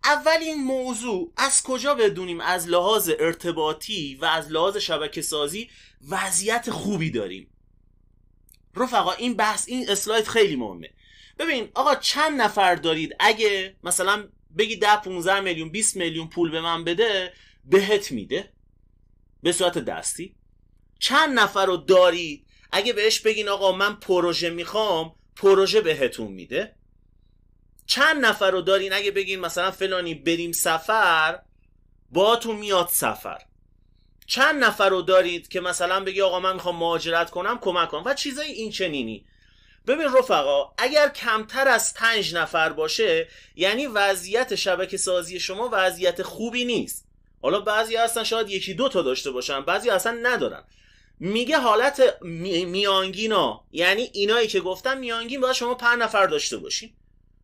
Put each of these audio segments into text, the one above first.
اولین موضوع از کجا بدونیم از لحاظ ارتباطی و از لحاظ شبکه سازی وضعیت خوبی داریم؟ رفقا این بحث، این اسلاید خیلی مهمه. ببین آقا چند نفر دارید اگه مثلا بگی 10 15 میلیون 20 میلیون پول به من بده بهت میده به صورت دستی؟ چند نفر رو دارید اگه بهش بگین آقا من پروژه میخوام پروژه بهتون میده؟ چند نفر رو دارین اگه بگین مثلا فلانی بریم سفر باهاتون میاد سفر؟ چند نفر رو دارید که مثلا بگی آقا من میخوام مهاجرت کنم کمک کنم و چیزای این چنینی؟ ببین رفقا اگر کمتر از 5 نفر باشه یعنی وضعیت شبکه سازی شما وضعیت خوبی نیست. حالا بعضی هستن شاید 1 2 تا داشته باشن، بعضی اصلا ندارن. میگه حالت میانگینا، یعنی اینایی که گفتم میانگین باید شما 5 نفر داشته باشین.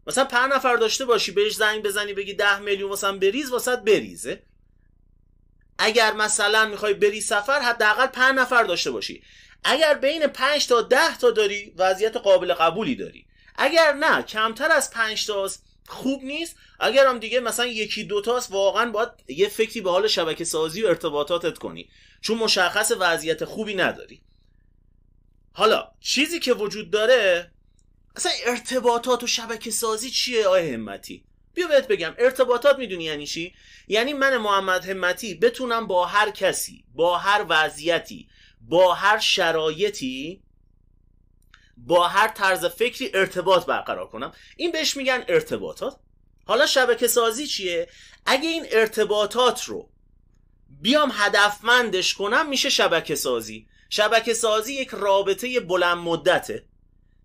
مثلا 5 نفر داشته باشی بهش زنگ بزنی بگی 10 میلیون واسم بریز، واسط بریزه. اگر مثلا میخوای بری سفر حداقل 5 نفر داشته باشی. اگر بین 5 تا 10 تا داری وضعیت قابل قبولی داری، اگر نه کمتر از 5 تا خوب نیست. اگر هم دیگه مثلا 1 2 تاست واقعا باید یه فکری به حال شبکه سازی و ارتباطاتت کنی، چون مشخص وضعیت خوبی نداری. حالا چیزی که وجود داره اصلا ارتباطات و شبکه سازی چیه آقای همتی؟ بیا بهت بگم. ارتباطات میدونی یعنی چی؟ یعنی من محمد همتی بتونم با هر کسی، با هر وضعیتی، با هر شرایطی، با هر طرز فکری ارتباط برقرار کنم. این بهش میگن ارتباطات. حالا شبکه سازی چیه؟ اگه این ارتباطات رو بیام هدفمندش کنم میشه شبکه سازی. شبکه سازی یک رابطه بلند مدته،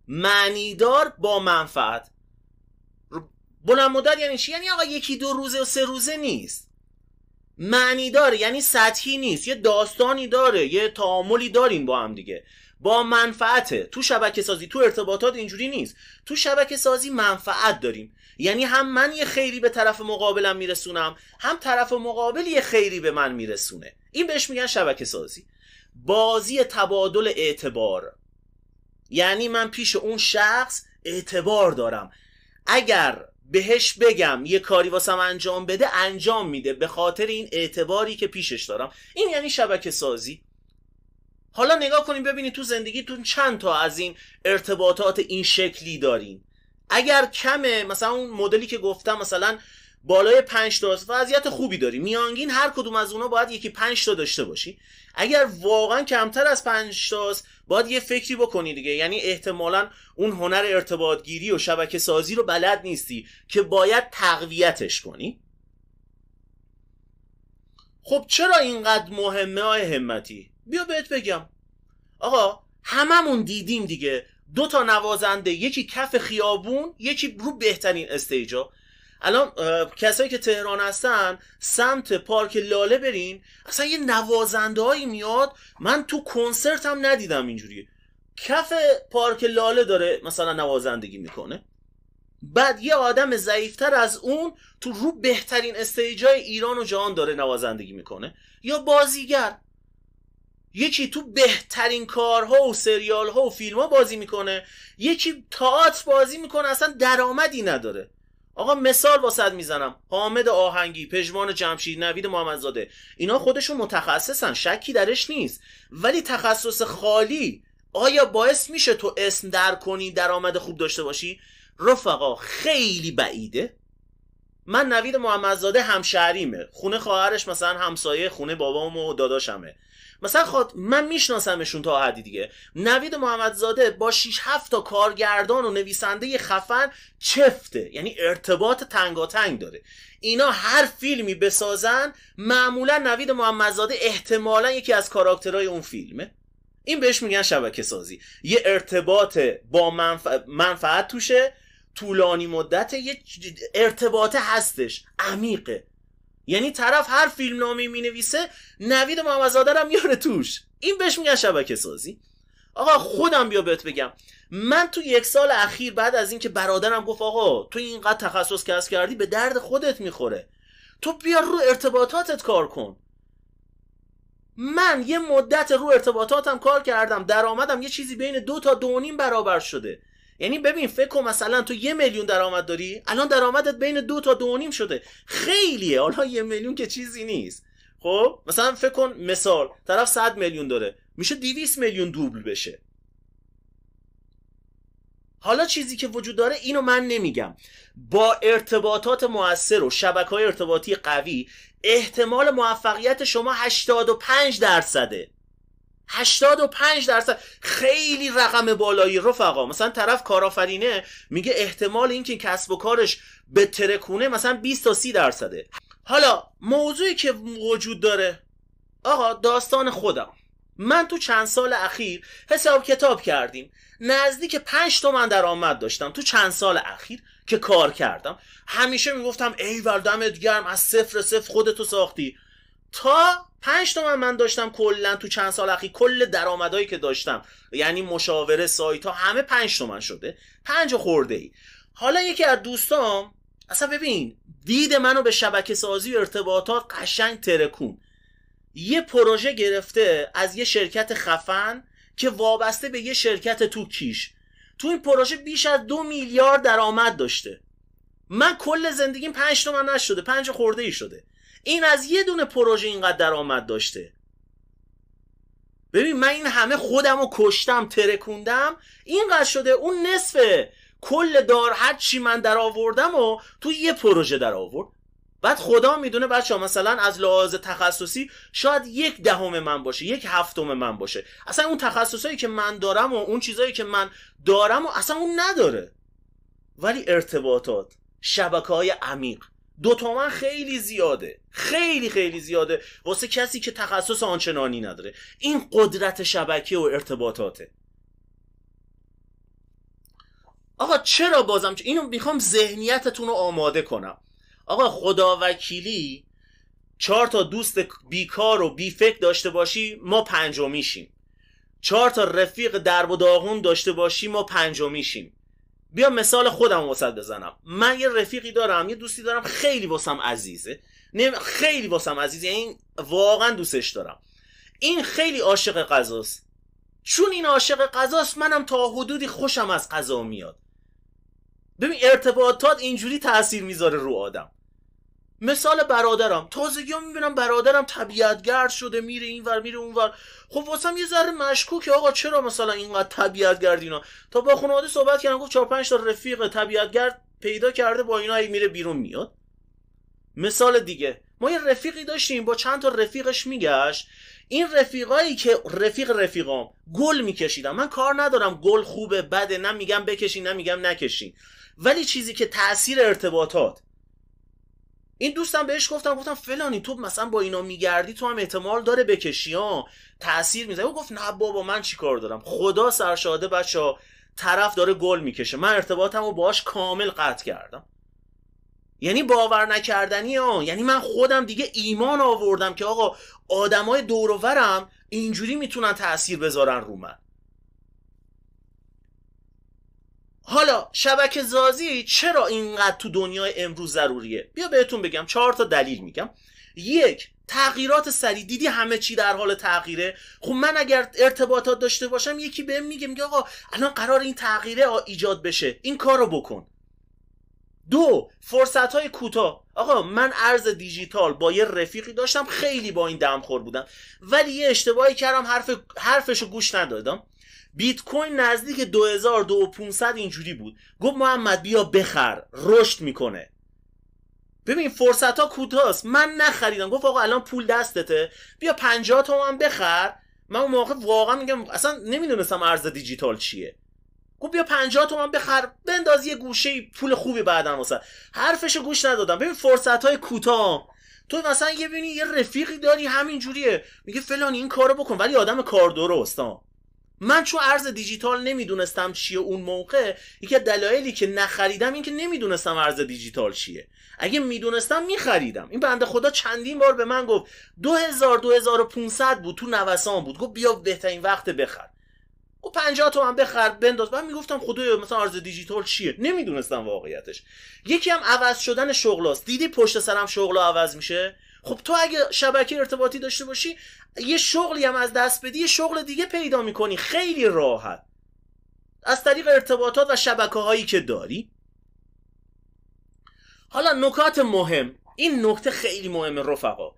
معنیدار با منفعت. بلند مدت یعنی چی؟ یعنی آقا 1 2 روزه و 3 روزه نیست. معنی داره یعنی سطحی نیست، یه داستانی داره، یه تعاملی دارین با هم دیگه، با منفعته. تو شبکه سازی، تو ارتباطات اینجوری نیست. تو شبکه سازی منفعت داریم، یعنی هم من یه خیری به طرف مقابلم میرسونم، هم طرف مقابل یه خیری به من میرسونه. این بهش میگن شبکه سازی. بازی تبادل اعتبار، یعنی من پیش اون شخص اعتبار دارم، اگر بهش بگم یه کاری واسم انجام بده انجام میده به خاطر این اعتباری که پیشش دارم. این یعنی شبکه سازی. حالا نگاه کنیم ببینید تو زندگیتون چند تا از این ارتباطات این شکلی دارین. اگر کمه، مثلا اون مدلی که گفتم مثلا بالای 5 تا وضعیت خوبی داری، میانگین هر کدوم از اونا باید 1-5 تا داشته باشی. اگر واقعا کمتر از 5 تا باید یه فکری بکنی دیگه، یعنی احتمالاً اون هنر ارتباط گیری و شبکه سازی رو بلد نیستی که باید تقویتش کنی. خب چرا اینقدر مهمه آقای همتی؟ بیا بهت بگم. آقا هممون دیدیم دیگه، 2 تا نوازنده، یکی کف خیابون، یکی رو بهترین استیجا. الان کسایی که تهران هستن سمت پارک لاله برین، اصلا یه نوازنده هایی میاد من تو کنسرت هم ندیدم اینجوریه. کف پارک لاله داره مثلا نوازندگی میکنه، بعد یه آدم ضعیفتر از اون تو رو بهترین استیجای ایران و جهان داره نوازندگی میکنه. یا بازیگر، یکی تو بهترین کارها و سریالها و فیلمها بازی میکنه، یکی تئاتر بازی میکنه اصلا درآمدی نداره. آقا مثال واسط میزنم، حامد آهنگی، پژمان جمشید، نوید محمدزاده، اینا خودشون متخصصن، شکی درش نیست، ولی تخصص خالی آیا باعث میشه تو اسم در کنی، درآمد خوب داشته باشی؟ رفقا خیلی بعیده. من نوید محمدزاده همشهریمه، خونه خواهرش مثلا همسایه خونه بابام و داداشمه، مثلا من میشناسمشون تا حدی دیگه. نوید محمدزاده با 6-7 تا کارگردان و نویسنده خفن چفته، یعنی ارتباط تنگاتنگ داره. اینا هر فیلمی بسازن معمولا نوید محمدزاده احتمالا یکی از کاراکترهای اون فیلمه. این بهش میگن شبکه سازی. یه ارتباط با منفعت توشه، طولانی مدته، یه ارتباط هستش، عمیقه. یعنی طرف هر فیلم نامی می نویسه نوید محمدزاده رو میاره توش. این بهش میگن شبکه سازی. آقا خودم بیا بهت بگم، من تو 1 سال اخیر بعد از این که برادرم گفت آقا تو اینقدر تخصص کسب کردی به درد خودت میخوره، تو بیا رو ارتباطاتت کار کن. من یه مدت رو ارتباطاتم کار کردم، درآمدم یه چیزی بین 2 تا 2.5 برابر شده. یعنی ببین فکر کن مثلا تو 1 میلیون درآمد داری، الان درآمدت بین 2 تا 2.5 شده، خیلیه. حالا 1 میلیون که چیزی نیست. خب مثلا فکر کن مثال طرف 100 میلیون داره، میشه 200 میلیون دوبل بشه. حالا چیزی که وجود داره اینو من نمیگم، با ارتباطات مؤثر و شبکه‌های ارتباطی قوی احتمال موفقیت شما 85%. 85% خیلی رقم بالایی رفقا. مثلا طرف کارآفرینه میگه احتمال اینکه کسب و کارش به ترکونه مثلا 20 تا 30%. حالا موضوعی که وجود داره آقا، داستان خودم، من تو چند سال اخیر حساب کتاب کردیم نزدیک 5 تومن درآمد داشتم تو چند سال اخیر که کار کردم. همیشه میگفتم ایول دمت گرم، از صفر خودتو ساختی. تا 5 تومن من داشتم کلا تو چند سال اخیر، کل درآمدایی که داشتم یعنی مشاوره، سایت ها، همه 5 تومن شده، 5 خورده ای. حالا یکی از دوستام اصلا ببین دید منو به شبکه سازی و ارتباطات قشنگ ترکون، یه پروژه گرفته از یه شرکت خفن که وابسته به یه شرکت تو کیش. تو این پروژه بیش از 2 میلیارد درآمد داشته. من کل زندگیم 5 تومن نشده، 5 خورده ای شده. این از یه دونه پروژه اینقدر درآمد داشته. ببین من این همه خودم رو کشتم، ترکوندم، اینقدر شده. اون نصفه کل دار هر چی من در آوردم و تو یه پروژه در آورد. بعد خدا میدونه بچه‌ها مثلا از لحاظ تخصصی شاید 1/10 من باشه، 1/7 من باشه. اصلا اون تخصصایی که من دارم و اون چیزایی که من دارم و اصلا اون نداره. ولی ارتباطات، شبکه‌های عمیق، 2 تومن خیلی زیاده، خیلی زیاده واسه کسی که تخصص آنچنانی نداره. این قدرت شبکه و ارتباطاته. آقا چرا بازم اینو میخوام ذهنیتتون رو آماده کنم. آقا خدا وکیلی 4 تا دوست بیکار و بی فکر داشته باشی ما 5 میشیم. 4 تا رفیق درب و داغون داشته باشی ما 5 میشیم. بیا مثال خودم واسط بزنم. من یه رفیقی دارم، یه دوستی دارم، خیلی واسم عزیزه، خیلی واسم عزیزه، این واقعا دوستش دارم. این خیلی عاشق غذاست. چون این عاشق غذاست منم تا حدودی خوشم از غذا میاد. ببین ارتباطات اینجوری تأثیر میذاره رو آدم. مثال برادرم، تازگی ها میبینم برادرم طبیعتگرد شده، میره اینور میره اونور. خب واسم یه ذره مشکوکه آقا چرا مثلا اینقدر طبیعتگرد اینا. تا با خانواده صحبت کردم، گفت 4-5 تا رفیق طبیعتگرد پیدا کرده، با اینا میره بیرون میاد. مثال دیگه، ما یه رفیقی داشتیم با چند تا رفیقش میگشت. این رفیقایی که رفیقام گل میکشیدن، من کار ندارم گل خوبه بده، نه میگم بکشین نه میگم نکشین، ولی چیزی که تأثیر ارتباطات. این دوستم بهش گفتم فلانی تو مثلا با اینا میگردی تو هم احتمال داره بکشی ها، تأثیر میذاره. گفت نه بابا من چی کار دارم، خدا سرشاده بچا طرف داره گل میکشه، من ارتباطمو باهاش کامل قطع کردم. یعنی باور نکردنی ها. یعنی من خودم دیگه ایمان آوردم که آقا آدمای دور و برم اینجوری میتونن تأثیر بذارن رو من. حالا شبکه سازی چرا اینقدر تو دنیای امروز ضروریه؟ بیا بهتون بگم، 4 تا دلیل میگم. 1، تغییرات سریع. دیدی همه چی در حال تغییره. خب من اگر ارتباطات داشته باشم یکی بهم میگه آقا الان قرار این تغییره ایجاد بشه، این کارو بکن. 2، فرصت‌های کوتاه. آقا من ارز دیجیتال با یه رفیقی داشتم، خیلی با این دمخور بودم، ولی یه اشتباهی کردم، حرفشو گوش ندادم. بیت کوین نزدیک 2000-2500 اینجوری بود. گفت محمد بیا بخر، رشد میکنه. ببین فرصت ها کوتاست، من نخریدم. گفت آقا الان پول دستته، بیا 50 تومن بخر. من اون موقع واقعا میگم اصلا نمیدونستم ارز دیجیتال چیه. گفت بیا 50 تومن بخر، بنداز یه گوشه، پول خوبی بعدن واسه. حرفشو گوش ندادم. ببین فرصت های کوتاه. تو مثلا یه رفیقی داری همین جوریه، میگه فلانی این کارو بکن، ولی آدم کار درست. من چون ارز دیجیتال نمیدونستم چیه اون موقع، یکی دلایلی که نخریدم این که نمیدونستم ارز دیجیتال چیه. اگه میدونستم میخریدم. این بنده خدا چندین بار به من گفت 2000-2500 بود، تو نوسان بود. گفت بیا بهترین وقت بخر. و 50 تومن بخر بنداز. من میگفتم خدایا مثلا ارز دیجیتال چیه، نمیدونستم واقعیتش. یکی هم عوض شدن شغلاست. دیدی پشت سرم شغلا عوض میشه. خب تو اگه شبکه ارتباطی داشته باشی، یه شغلی هم از دست بدی یه شغل دیگه پیدا میکنی خیلی راحت. از طریق ارتباطات و شبکه‌هایی که داری. حالا نکات مهم، این نکته خیلی مهمه رفقا.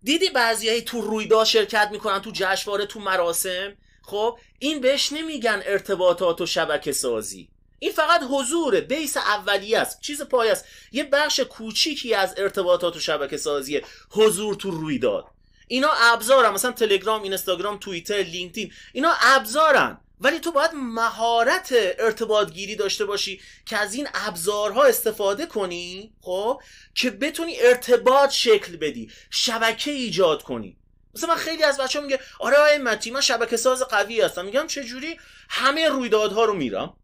دیدی بعضیایی تو رویداد شرکت میکنن، تو جشنواره، تو مراسم، خب این بهش نمیگن ارتباطات و شبکه سازی، این فقط حضوره، بیس اولیه است، چیز پایه است، یه بخش کوچیکی از ارتباطات و شبکه سازیه حضور تو رویداد. اینا ابزارن، مثلا تلگرام، اینستاگرام، توییتر، لینکدین، اینا ابزارن، ولی تو باید مهارت ارتباط گیری داشته باشی که از این ابزارها استفاده کنی، خب که بتونی ارتباط شکل بدی، شبکه ایجاد کنی. مثلا من خیلی از بچه‌ها میگه آره آقای متی من شبکه ساز قوی هستم. میگم چه جوری؟ همه رویدادها رو میرم.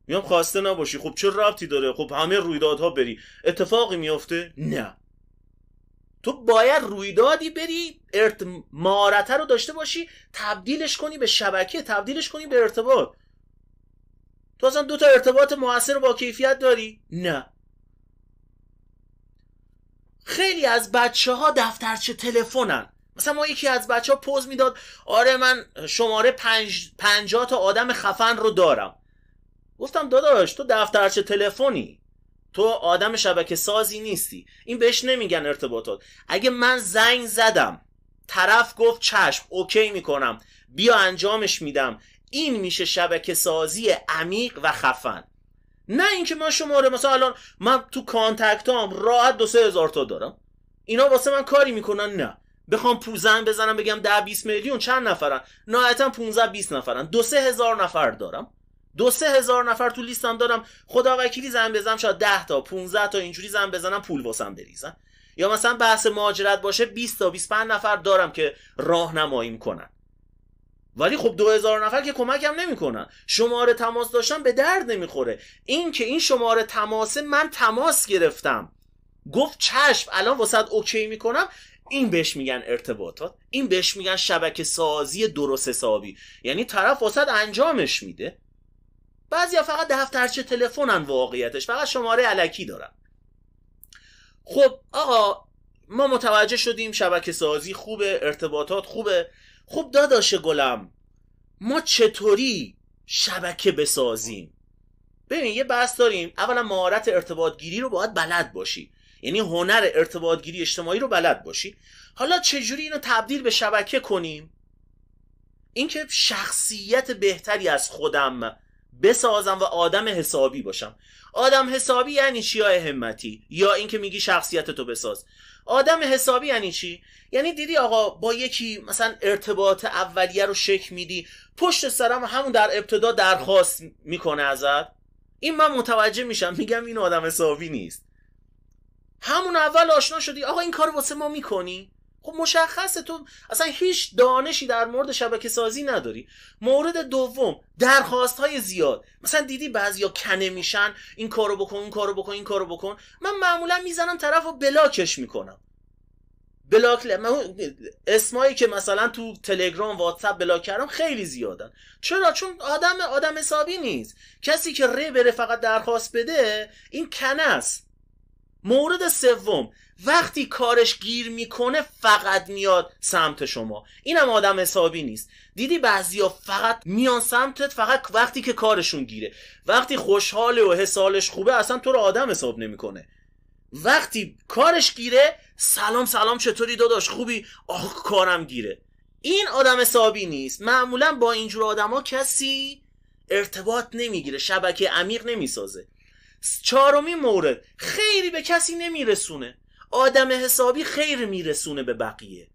میگم خواسته نباشی. خب چه ربطی داره؟ خب همه رویدادها بری اتفاقی میفته؟ نه، تو باید رویدادی بری مهارت رو داشته باشی، تبدیلش کنی به شبکه، تبدیلش کنی به ارتباط. تو اصلا 2 تا ارتباط موثر با کیفیت داری؟ نه. خیلی از بچه ها دفترچه تلفنن. مثلا ما یکی از بچه ها پوز میداد آره من شماره 50 تا آدم خفن رو دارم. گفتم داداش تو دفترچه تلفنی، تو آدم شبکه سازی نیستی. این بهش نمیگن ارتباطات. اگه من زنگ زدم طرف گفت چشم اوکی میکنم بیا انجامش میدم، این میشه شبکه سازی عمیق و خفن. نه اینکه من شماره مثلا الان من تو کانتکتام راحت 2-3 هزار تا دارم، اینا واسه من کاری میکنن. نه، بخوام پوزن بزنم بگم 10-20 میلیون چند نفرن، نهایتا 15-20 نفرن، 2-3 هزار نفر دارم، 2-3 هزار نفر تو لیستم دارم. خدا وکیلی زنگ بزنم شاید 10 تا 15 تا اینجوری زنگ بزنم پول واسم بریزن. یا مثلا بحث مهاجرت باشه 20 تا 25 نفر دارم که راهنمایی میکنن. ولی خب 2000 نفر که کمکم نمیکنن. شماره تماس داشتن به درد نمیخوره. این که این شماره تماس من تماس گرفتم گفت چشم الان واسط اوکی میکنم، این بهش میگن ارتباطات، این بهش میگن شبکه سازی درست حسابی. یعنی طرف واسط انجامش میده. بعضیا فقط دفترچه تلفنن، واقعیتش فقط شماره الکی دارن. خب آقا ما متوجه شدیم شبکه سازی خوبه، ارتباطات خوبه. خب داداش گلم ما چطوری شبکه بسازیم؟ ببین یه بحث داریم. اولا مهارت ارتباط گیری رو باید بلد باشی، یعنی هنر ارتباط گیری اجتماعی رو بلد باشی. حالا چجوری اینو تبدیل به شبکه کنیم؟ اینکه شخصیت بهتری از خودم بسازم و آدم حسابی باشم. آدم حسابی یعنی چی آقای همتی؟ یا اینکه میگی شخصیت تو بساز. آدم حسابی یعنی چی؟ یعنی دیدی آقا با یکی مثلا ارتباط اولیه رو شکل میدی، پشت سرم همون در ابتدا درخواست میکنه ازت، این من متوجه میشم میگم این آدم حسابی نیست. همون اول آشنا شدی آقا این کار واسه ما میکنی، خب مشخصه تو اصلا هیچ دانشی در مورد شبکه سازی نداری. مورد دوم درخواست های زیاد. مثلا دیدی بعضیا کنه میشن این کارو بکن، این کارو بکن، این کارو بکن. من معمولا میزنم طرفو بلاکش میکنم. بلاک اسمایی که مثلا تو تلگرام واتساپ بلاک کردم خیلی زیادن. چرا؟ چون آدم حسابی نیست. کسی که بره فقط درخواست بده این کنه است. مورد سوم وقتی کارش گیر میکنه فقط میاد سمت شما، اینم آدم حسابی نیست. دیدی بعضیا فقط میان سمتت فقط وقتی که کارشون گیره، وقتی خوشحاله و حسالش خوبه اصلا تو رو آدم حساب نمیکنه. وقتی کارش گیره سلام چطوری داداش خوبی؟ آخ کارم گیره. این آدم حسابی نیست. معمولا با اینجور آدما کسی ارتباط نمیگیره، شبکه عمیق نمیسازه. چهارمین مورد خیری به کسی نمیرسونه. آدم حسابی خیر میرسونه به بقیه.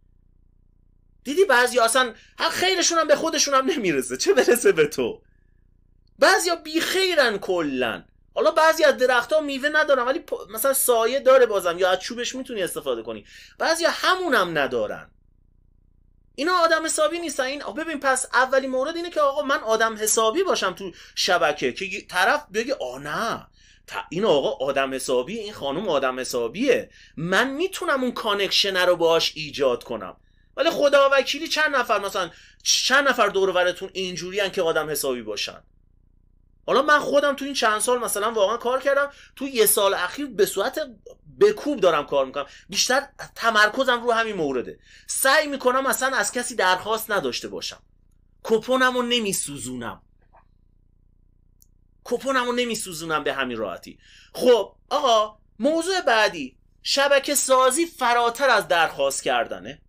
دیدی بعضی اصلا خیرشون هم به خودشون هم نمیرسه، چه برسه به تو. بعضیا بی خیرن کلن. حالا بعضی از درختها میوه ندارن ولی مثلا سایه داره بازم، یا از چوبش میتونی استفاده کنی. بعضیا همونم ندارن. اینا آدم حسابی نیستن. این ببین پس اولی مورد اینه که آقا من آدم حسابی باشم تو شبکه که طرف بگه نه این آقا آدم حسابیه، این خانم آدم حسابیه، من میتونم اون کانکشن رو باهاش ایجاد کنم. ولی خدا وکیلی چند نفر دور و برتون اینجوریان که آدم حسابی باشن. حالا من خودم تو این چند سال مثلا واقعا کار کردم، تو 1 سال اخیر به صورت بکوب دارم کار میکنم. بیشتر تمرکزم رو همین مورده. سعی میکنم اصلا از کسی درخواست نداشته باشم، کوپنمو نمیسوزونم. کپونمو نمیسوزونم به همین راحتی. خب آقا موضوع بعدی، شبکه سازی فراتر از درخواست کردنه.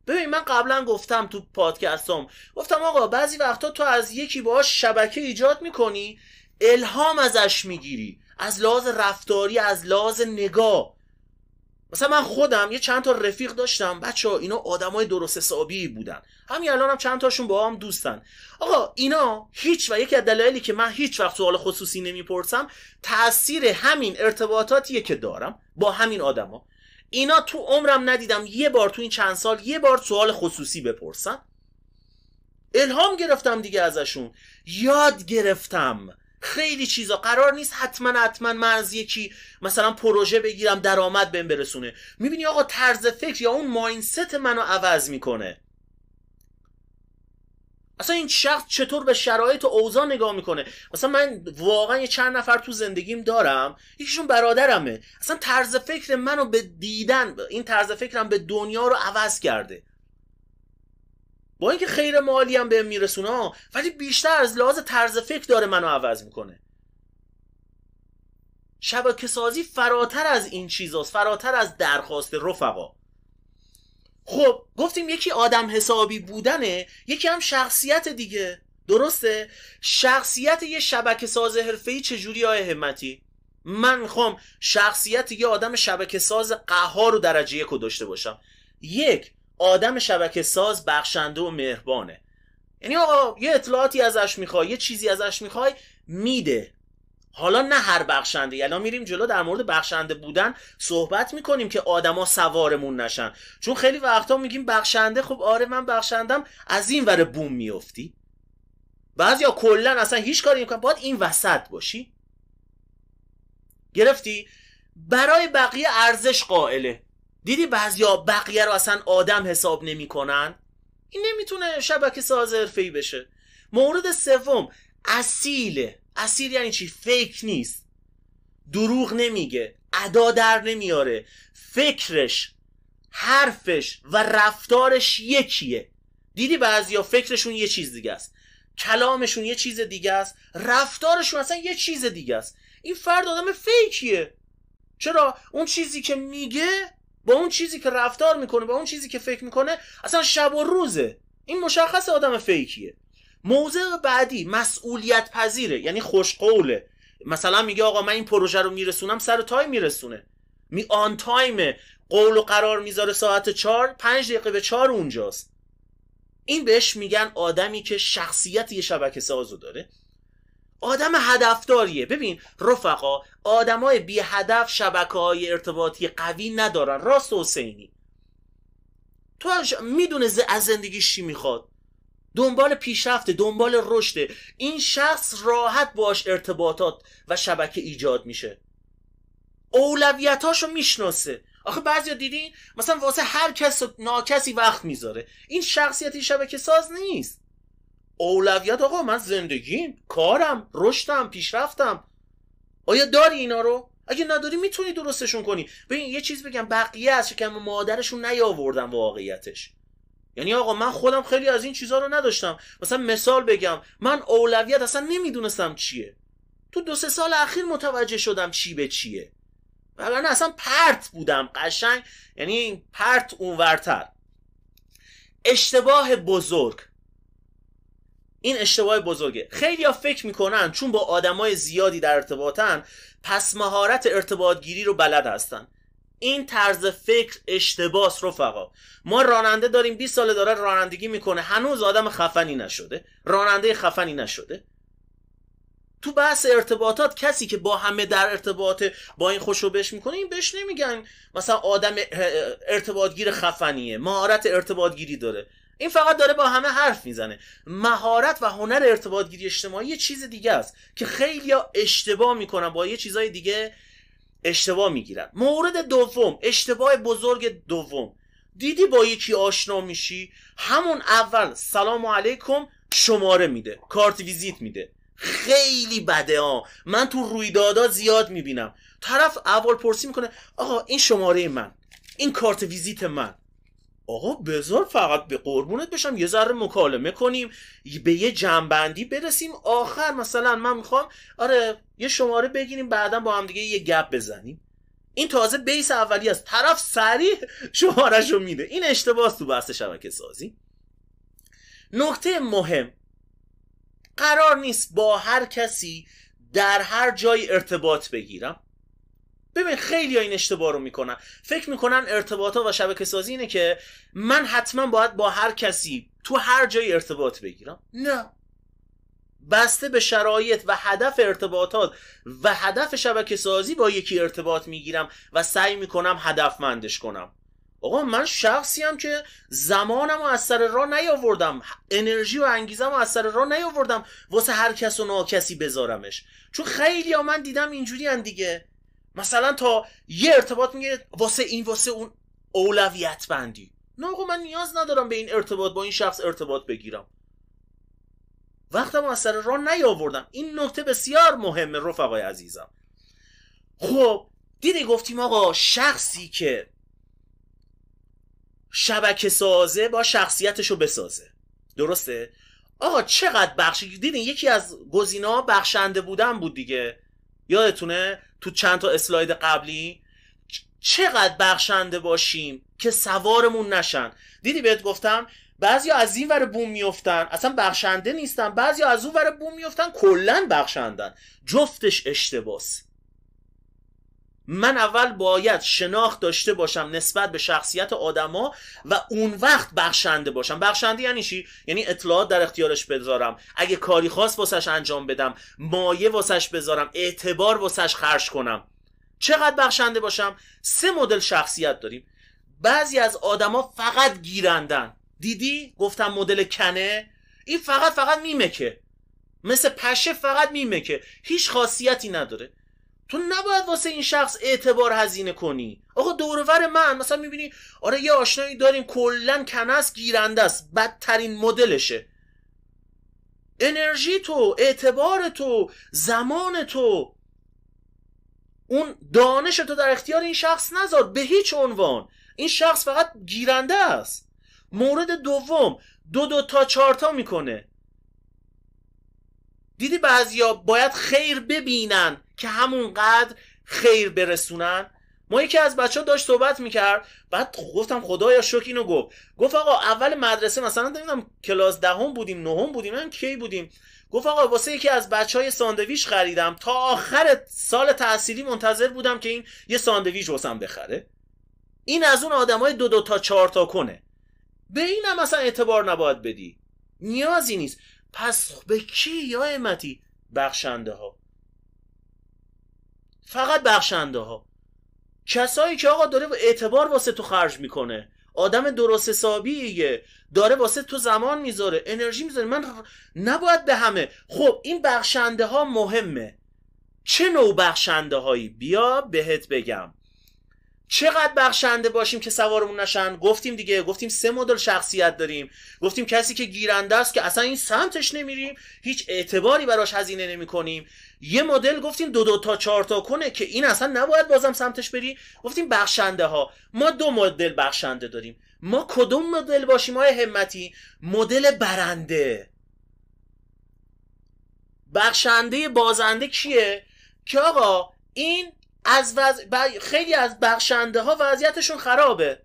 ببین من قبلا گفتم تو پادکستام، گفتم آقا بعضی وقتا تو از یکی باهاش شبکه ایجاد میکنی، الهام ازش میگیری، از لحاظ رفتاری، از لحاظ نگاه. مثلا من خودم یه چند تا رفیق داشتم، بچه‌ها اینا آدمای درست حسابی بودن، همین الانم چند تاشون با هم دوستن. آقا اینا هیچ، و یکی از دلایلی که من هیچ وقت سوال خصوصی نمیپرسم تأثیر همین ارتباطاتیه که دارم با همین آدما. اینا تو عمرم ندیدم یه بار تو این چند سال یه بار سوال خصوصی بپرسن. الهام گرفتم دیگه ازشون، یاد گرفتم خیلی چیزا. قرار نیست حتما من از یکی مثلا پروژه بگیرم درآمد بهم برسونه. میبینی آقا طرز فکر یا اون مایندست منو عوض میکنه. اصلا این شخص چطور به شرایط و اوضاع نگاه میکنه. مثلا من واقعا یه چند نفر تو زندگیم دارم، یکیشون برادرمه، اصلا طرز فکر منو به دیدن، این طرز فکرم به دنیا رو عوض کرده. با اینکه خیر مالی هم بهم میرسونه، ولی بیشتر از لحاظ طرز فکر داره منو عوض میکنه. شبکه سازی فراتر از این چیزاست، فراتر از درخواست رفقا. خب گفتیم یکی آدم حسابی بودنه، یکی هم شخصیت دیگه، درسته؟ شخصیت یه شبکه ساز حرفه‌ای چجوری آیه همتی؟ من میخوام شخصیت یه آدم شبکه ساز قهار رو درجه 1 داشته باشم. یک، آدم شبکه ساز بخشنده و مهربانه. یعنی آقا یه اطلاعاتی ازش میخوای، یه چیزی ازش میخوای، میده. حالا نه هر بخشنده، یعنی میریم جلو در مورد بخشنده بودن صحبت میکنیم که آدما سوارمون نشن. چون خیلی وقتا میگیم بخشنده، خب آره من بخشندم، از این ور بوم میافتی. بعضیا کلا اصلا هیچ کاری نمیکنن، باید این وسط باشی. گرفتی؟ برای بقیه ارزش قائله. دیدی بعضیا بقیه رو اصلا آدم حساب نمیکنن؟ این نمیتونه شبکه ساز حرفه‌ای بشه. مورد سوم، اصیله. اصیل یعنی چی؟ فیک نیست، دروغ نمیگه، ادا در نمیاره، فکرش، حرفش و رفتارش یکیه. دیدی بعضیا فکرشون یه چیز دیگه است، کلامشون یه چیز دیگه است، رفتارشون اصلا یه چیز دیگه است. این فرد آدم فیکیه. چرا؟ اون چیزی که میگه با اون چیزی که رفتار میکنه، با اون چیزی که فکر میکنه اصلا شب و روزه. این مشخص آدم فیکیه. موضوع بعدی، مسئولیت پذیره، یعنی خوشقوله. مثلا میگه آقا من این پروژه رو میرسونم، سر تایم میرسونه، آن تایمه، قول و قرار میذاره ساعت 4، 5 دقیقه به 4 اونجاست. این بهش میگن آدمی که شخصیت یه شبکه سازو داره، آدم هدفداریه. ببین رفقا، آدمای بی هدف شبکه‌های ارتباطی قوی ندارن. راست حسینی تو میدونه از زندگیش چی میخواد، دنبال پیشرفته، دنبال رشده. این شخص راحت باش ارتباطات و شبکه ایجاد میشه، اولویتاشو میشناسه. آخه بعضیا دیدین مثلا واسه هر کس ناکسی وقت میذاره. این شخصیتی شبکه ساز نیست. اولویت آقا من زندگیم، کارم، رشدم، پیشرفتم. آیا داری اینا رو؟ اگه نداری میتونی درستشون کنی. ببین یه چیز بگم، بقیه از شکم مادرشون نیاوردن واقعیتش. یعنی آقا من خودم خیلی از این چیزها رو نداشتم. مثلا مثال بگم، من اولویت اصلا نمیدونستم چیه. تو 2-3 سال اخیر متوجه شدم چی به چیه. وگرنه اصلا پرت بودم قشنگ، یعنی پرت اونورتر. اشتباه بزرگ، این اشتباه بزرگه. خیلی ها فکر میکنن چون با آدمای زیادی در ارتباطن پس مهارت ارتباط گیری رو بلد هستن. این طرز فکر اشتباس رفقا. ما راننده داریم 20 ساله داره رانندگی میکنه، هنوز آدم خفنی نشده، راننده خفنی نشده. تو بحث ارتباطات کسی که با همه در ارتباط با این خوشو بش میکنه، این بهش نمیگن مثلا آدم ارتباطگیر خفنیه، مهارت ارتباطگیری داره. این فقط داره با همه حرف میزنه. مهارت و هنر ارتباطگیری اجتماعی یه چیز دیگه است که خیلیا اشتباه میکنن، با یه چیزای دیگه اشتباه میگیرن. مورد دوم، اشتباه بزرگ دوم، دیدی با یکی آشنا میشی همون اول سلام علیکم شماره میده، کارت ویزیت میده. خیلی بده ها. من تو رویدادها زیاد میبینم طرف اول پرسی میکنه آقا این شماره من، این کارت ویزیت من. آقا بذار فقط به قربونت بشم یه ذره مکالمه کنیم، به یه جمع‌بندی برسیم، آخر مثلا من میخوام آره یه شماره بگیریم بعدا با هم دیگه یه گپ بزنیم. این تازه بیس اولی است، طرف سریع شمارهشو میده. این اشتباهه تو بحث شبکه سازی. نکته مهم، قرار نیست با هر کسی در هر جای ارتباط بگیرم. ببین خیلی ها این اشتباه رو میکنن، فکر میکنن ارتباطات و شبکه سازی اینه که من حتما باید با هر کسی تو هر جای ارتباط بگیرم. نه، بسته به شرایط و هدف ارتباطات و هدف شبکه سازی با یکی ارتباط میگیرم و سعی میکنم هدفمندش کنم. آقا من شخصی هم که زمانم رو از سر راه نیاوردم، انرژی و انگیزم رو از سر راه نیاوردم واسه هر کس و ناکسی بذارمش. چون خیلی ها من دیدم اینجوری هن دیگه، مثلا تا یه ارتباط میگه واسه این واسه اون اولویت بندی. نه آقا من نیاز ندارم به این ارتباط با این شخص ارتباط بگیرم، وقتم از سر راه نیاوردم. این نکته بسیار مهمه رفقای عزیزم. خب دیدی گفتیم آقا شخصی که شبکه سازه با شخصیتشو بسازه، درسته؟ آقا چقدر بخشی دیدین یکی از گزینه‌ها بخشنده بودن بود دیگه، یادتونه تو چند تا اسلاید قبلی چقدر بخشنده باشیم که سوارمون نشن. دیدی بهت گفتم بعضیا از این ور بوم میافتن اصلا بخشنده نیستن، بعضیا از اون ور بوم میافتن کلا بخشندن. جفتش اشتباس. من اول باید شناخت داشته باشم نسبت به شخصیت آدما و اون وقت بخشنده باشم. بخشنده یعنی چی؟ یعنی اطلاعات در اختیارش بذارم، اگه کاری خاص واسش انجام بدم مایه واسش بذارم، اعتبار واسش خرج کنم. چقدر بخشنده باشم؟ 3 مدل شخصیت داریم. بعضی از آدما فقط گیرندن. دیدی گفتم مدل کنه، این فقط میمکه، مثل پشه فقط میمکه، هیچ خاصیتی نداره. تو نباید واسه این شخص اعتبار هزینه کنی. آقا دورور من مثلا میبینی آره یه آشنایی داریم کلن کنه است، گیرنده است، بدترین مدلشه. انرژی تو، اعتبار تو، زمان تو، اون دانش تو در اختیار این شخص نذار به هیچ عنوان. این شخص فقط گیرنده است. مورد دوم، 2 تا 4 تا میکنه. دیدی بعضیا باید خیر ببینن که همونقدر خیر برسونن. ما یکی از بچه ها داشت صحبت میکرد، بعد گفتم خدایا شکر اینو گفت آقا اول مدرسه مثلا نمیدونم کلاس 10 بودیم 9 بودیم من کی بودیم، گفت آقا واسه یکی از بچهای ساندویچ خریدم، تا آخر سال تحصیلی منتظر بودم که این یه ساندویچ واسم بخره. این از اون آدمای 2 تا 4 تا کنه. به اینم مثلا اعتبار نباید بدی، نیازی نیست. پس به کی یا امتی؟ بخشنده ها، فقط بخشنده ها. کسایی که آقا داره اعتبار واسه تو خرج میکنه، آدم درست حسابیه، داره واسه تو زمان میذاره، انرژی میذاره. من نباید به همه. خب این بخشنده ها مهمه. چه نوع بخشنده هایی؟ بیا بهت بگم. چقدر بخشنده باشیم که سوارمون نشن؟ گفتیم دیگه، گفتیم 3 مدل شخصیت داریم. گفتیم کسی که گیرنده است که اصلا این سمتش نمیریم، هیچ اعتباری براش هزینه نمی کنیم. یه مدل گفتیم 2 تا 4 تا کنه که این اصلا نباید بازم سمتش بری. گفتیم بخشنده ها. ما 2 مدل بخشنده داریم. ما کدوم مدل باشیم های همتی؟ مدل برنده. بخشنده بازنده کیه؟ که آقا این از خیلی از بخشنده ها وضعیتشون خرابه.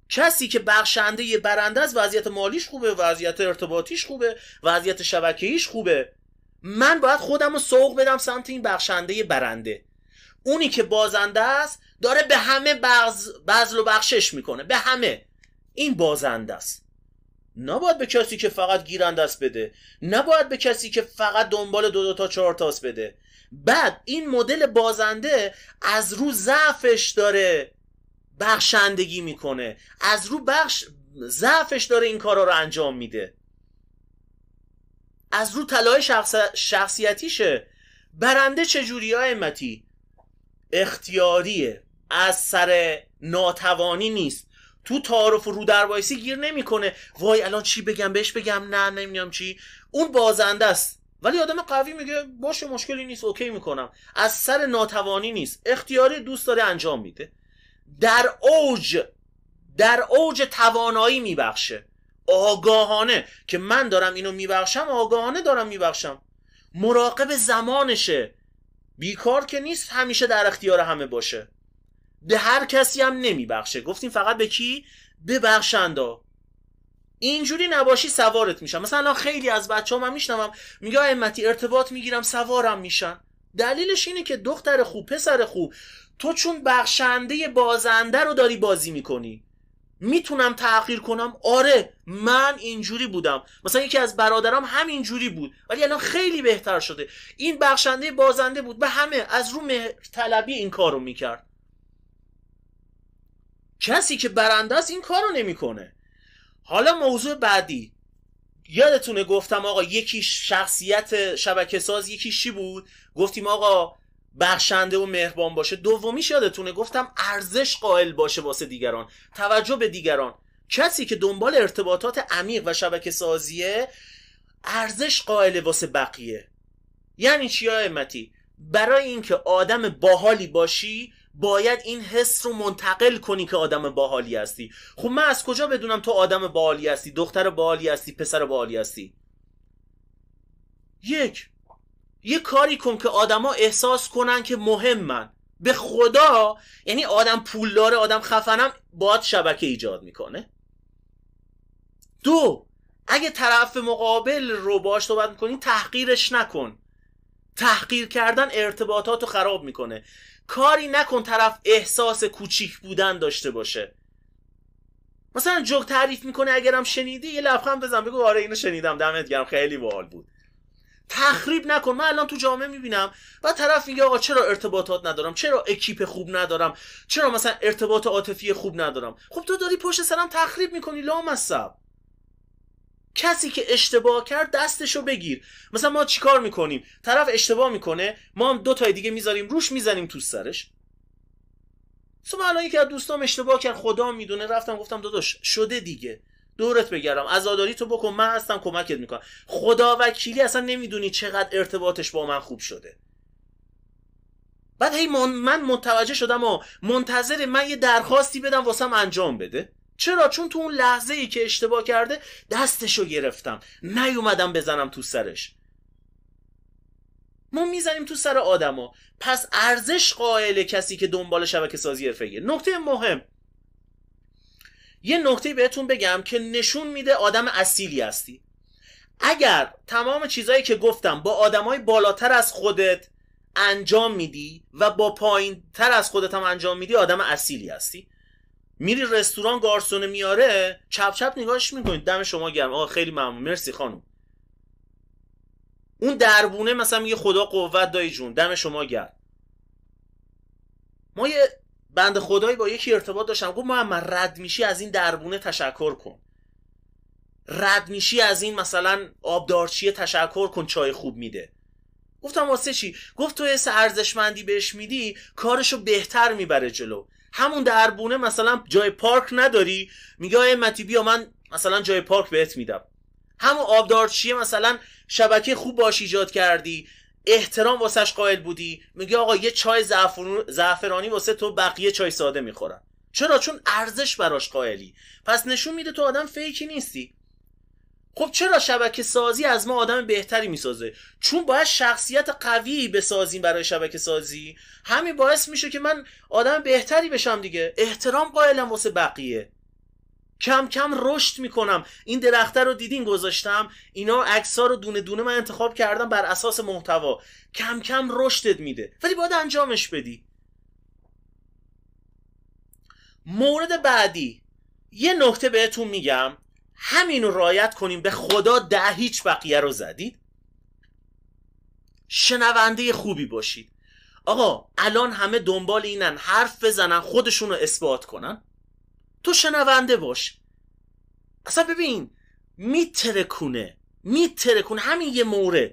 کسی که بخشنده برنده است وضعیت مالیش خوبه، وضعیت ارتباطیش خوبه، وضعیت شبکه‌ایش خوبه. من باید خودم رو سوق بدم سمت این بخشنده برنده. اونی که بازنده است داره به همه بذل و بخشش میکنه، به همه. این بازنده است. نباید به کسی که فقط گیرنده است بده، نباید به کسی که فقط دنبال 2 تا 4 تاست بده. بعد این مدل بازنده از رو ضعفش داره بخشندگی میکنه، از رو ضعفش داره این کارا رو انجام میده، از رو طلای شخصیتیشه. برنده چجوریه همتی؟ اختیاریه، از سر ناتوانی نیست. تو تعارف و رو در وایسی گیر نمیکنه وای الان چی بگم بهش، بگم نه نمیدونم چی. اون بازنده است. ولی آدم قوی میگه باشه مشکلی نیست، اوکی میکنم. از سر ناتوانی نیست، اختیاری دوست داره انجام میده. در اوج در اوج توانایی میبخشه، آگاهانه که من دارم اینو میبخشم، آگاهانه دارم میبخشم، مراقب زمانشه، بیکار که نیست همیشه در اختیار همه باشه. به هر کسی هم نمیبخشه، گفتیم فقط به کی؟ به بخشنده. اینجوری نباشی سوارت میشم. مثلا خیلی از بچه‌ها من میشنوم میگه ائمتی ارتباط میگیرم سوارم میشن. دلیلش اینه که دختر خوب، پسر خوب، تو چون بخشنده بازنده رو داری بازی میکنی. میتونم تغییر کنم؟ آره، من اینجوری بودم، مثلا یکی از برادرام همینجوری بود ولی الان خیلی بهتر شده. این بخشنده بازنده بود، به همه از رو مهرطلبی این کارو میکرد. کسی که برنده است این کارو نمیکنه. حالا موضوع بعدی، یادتونه گفتم آقا یکی شخصیت شبکه ساز، یکی چی بود؟ گفتیم آقا بخشنده و مهربان باشه. دومیش یادتونه گفتم ارزش قائل باشه واسه دیگران، توجه به دیگران. کسی که دنبال ارتباطات عمیق و شبکه سازیه ارزش قائل واسه بقیه. یعنی چی ائمتی؟ برای اینکه آدم باحالی باشی باید این حس رو منتقل کنی که آدم باحالی هستی. خب من از کجا بدونم تو آدم باحالی هستی، دختر باحالی هستی، پسر باحالی هستی؟ یه کاری کن که آدما احساس کنن که مهمن. به خدا یعنی آدم پولداره، آدم خفنم باید شبکه ایجاد میکنه. 2، اگه طرف مقابل رو باش صحبت میکنی تحقیرش نکن. تحقیر کردن ارتباطات رو خراب میکنه. کاری نکن طرف احساس کوچیک بودن داشته باشه. مثلا جوک تعریف میکنه اگرم شنیدی یه لبخند بزن بگو آره اینو شنیدم دمت گرم خیلی باحال بود. تخریب نکن. من الان تو جامعه میبینم و طرف میگه آقا چرا ارتباطات ندارم، چرا اکیپ خوب ندارم، چرا مثلا ارتباط عاطفی خوب ندارم. خب تو داری پشت سرم تخریب میکنی لامصب. کسی که اشتباه کرد دستشو بگیر. مثلا ما چیکار میکنیم؟ طرف اشتباه میکنه، ما هم 2 تای دیگه میذاریم روش، میزنیم تو سرش. مثلا الان یکی از دوستام اشتباه کرد، خدا میدونه، رفتم گفتم داداش شده دیگه، دورت بگردم، عزاداری تو بکن، من هستم کمکت میکنم. خدا وکیلی اصلا نمیدونی چقدر ارتباطش با من خوب شده. بعد هی من متوجه شدم و منتظر من یه درخواستی بدم واسم انجام بده. چرا؟ چون تو اون لحظه ای که اشتباه کرده دستشو گرفتم، نیومدم بزنم تو سرش. ما میزنیم تو سر آدما. پس ارزش قائل کسی که دنبال شبکه سازی حرفه‌ایه. نکته مهم، یه نکته بهتون بگم که نشون میده آدم اصیلی هستی. اگر تمام چیزایی که گفتم با آدمای بالاتر از خودت انجام میدی و با پایین تر از خودت هم انجام میدی، آدم اصیلی هستی. میری رستوران گارسون میاره، چپ چپ نگاهش میکنید، دم شما گرم، آقا خیلی ممنون، مرسی خانم. اون دربونه مثلا میگه خدا قوت دایی جون، دم شما گرم. ما یه بنده خدایی با یکی ارتباط داشتم، گفت محمد رد میشی از این دربونه تشکر کن، رد میشی از این مثلا آبدارچی تشکر کن، چای خوب میده. گفتم واسه چی؟ گفت تو حس ارزشمندی بهش میدی کارشو بهتر میبره جلو. همون دربونه مثلا جای پارک نداری، میگه ائمتی بیا من مثلا جای پارک بهت میدم. همون آبدارچیه مثلا شبکه خوب باش ایجاد کردی، احترام واسش قائل بودی، میگه آقا یه چای زعفرانی واسه تو، بقیه چای ساده میخورن. چرا؟ چون ارزش براش قائلی. پس نشون میده تو آدم فیکی نیستی. خب چرا شبکه سازی از ما آدم بهتری میسازه؟ چون باید شخصیت قوی بسازیم برای شبکه سازی. همین باعث میشه که من آدم بهتری بشم دیگه. احترام قائلم واسه بقیه، کم کم رشد میکنم. این درخته رو دیدین گذاشتم، اینا عکس‌ها رو دونه دونه من انتخاب کردم بر اساس محتوا. کم کم رشدت میده، ولی باید انجامش بدی. مورد بعدی، یه نکته بهتون میگم، همین رو رعایت کنیم. به خدا 10 هیچ بقیه رو زدید. شنونده خوبی باشید. آقا الان همه دنبال اینن حرف بزنن خودشون رو اثبات کنن، تو شنونده باش. اصلا ببین میترکونه همین یه مورد.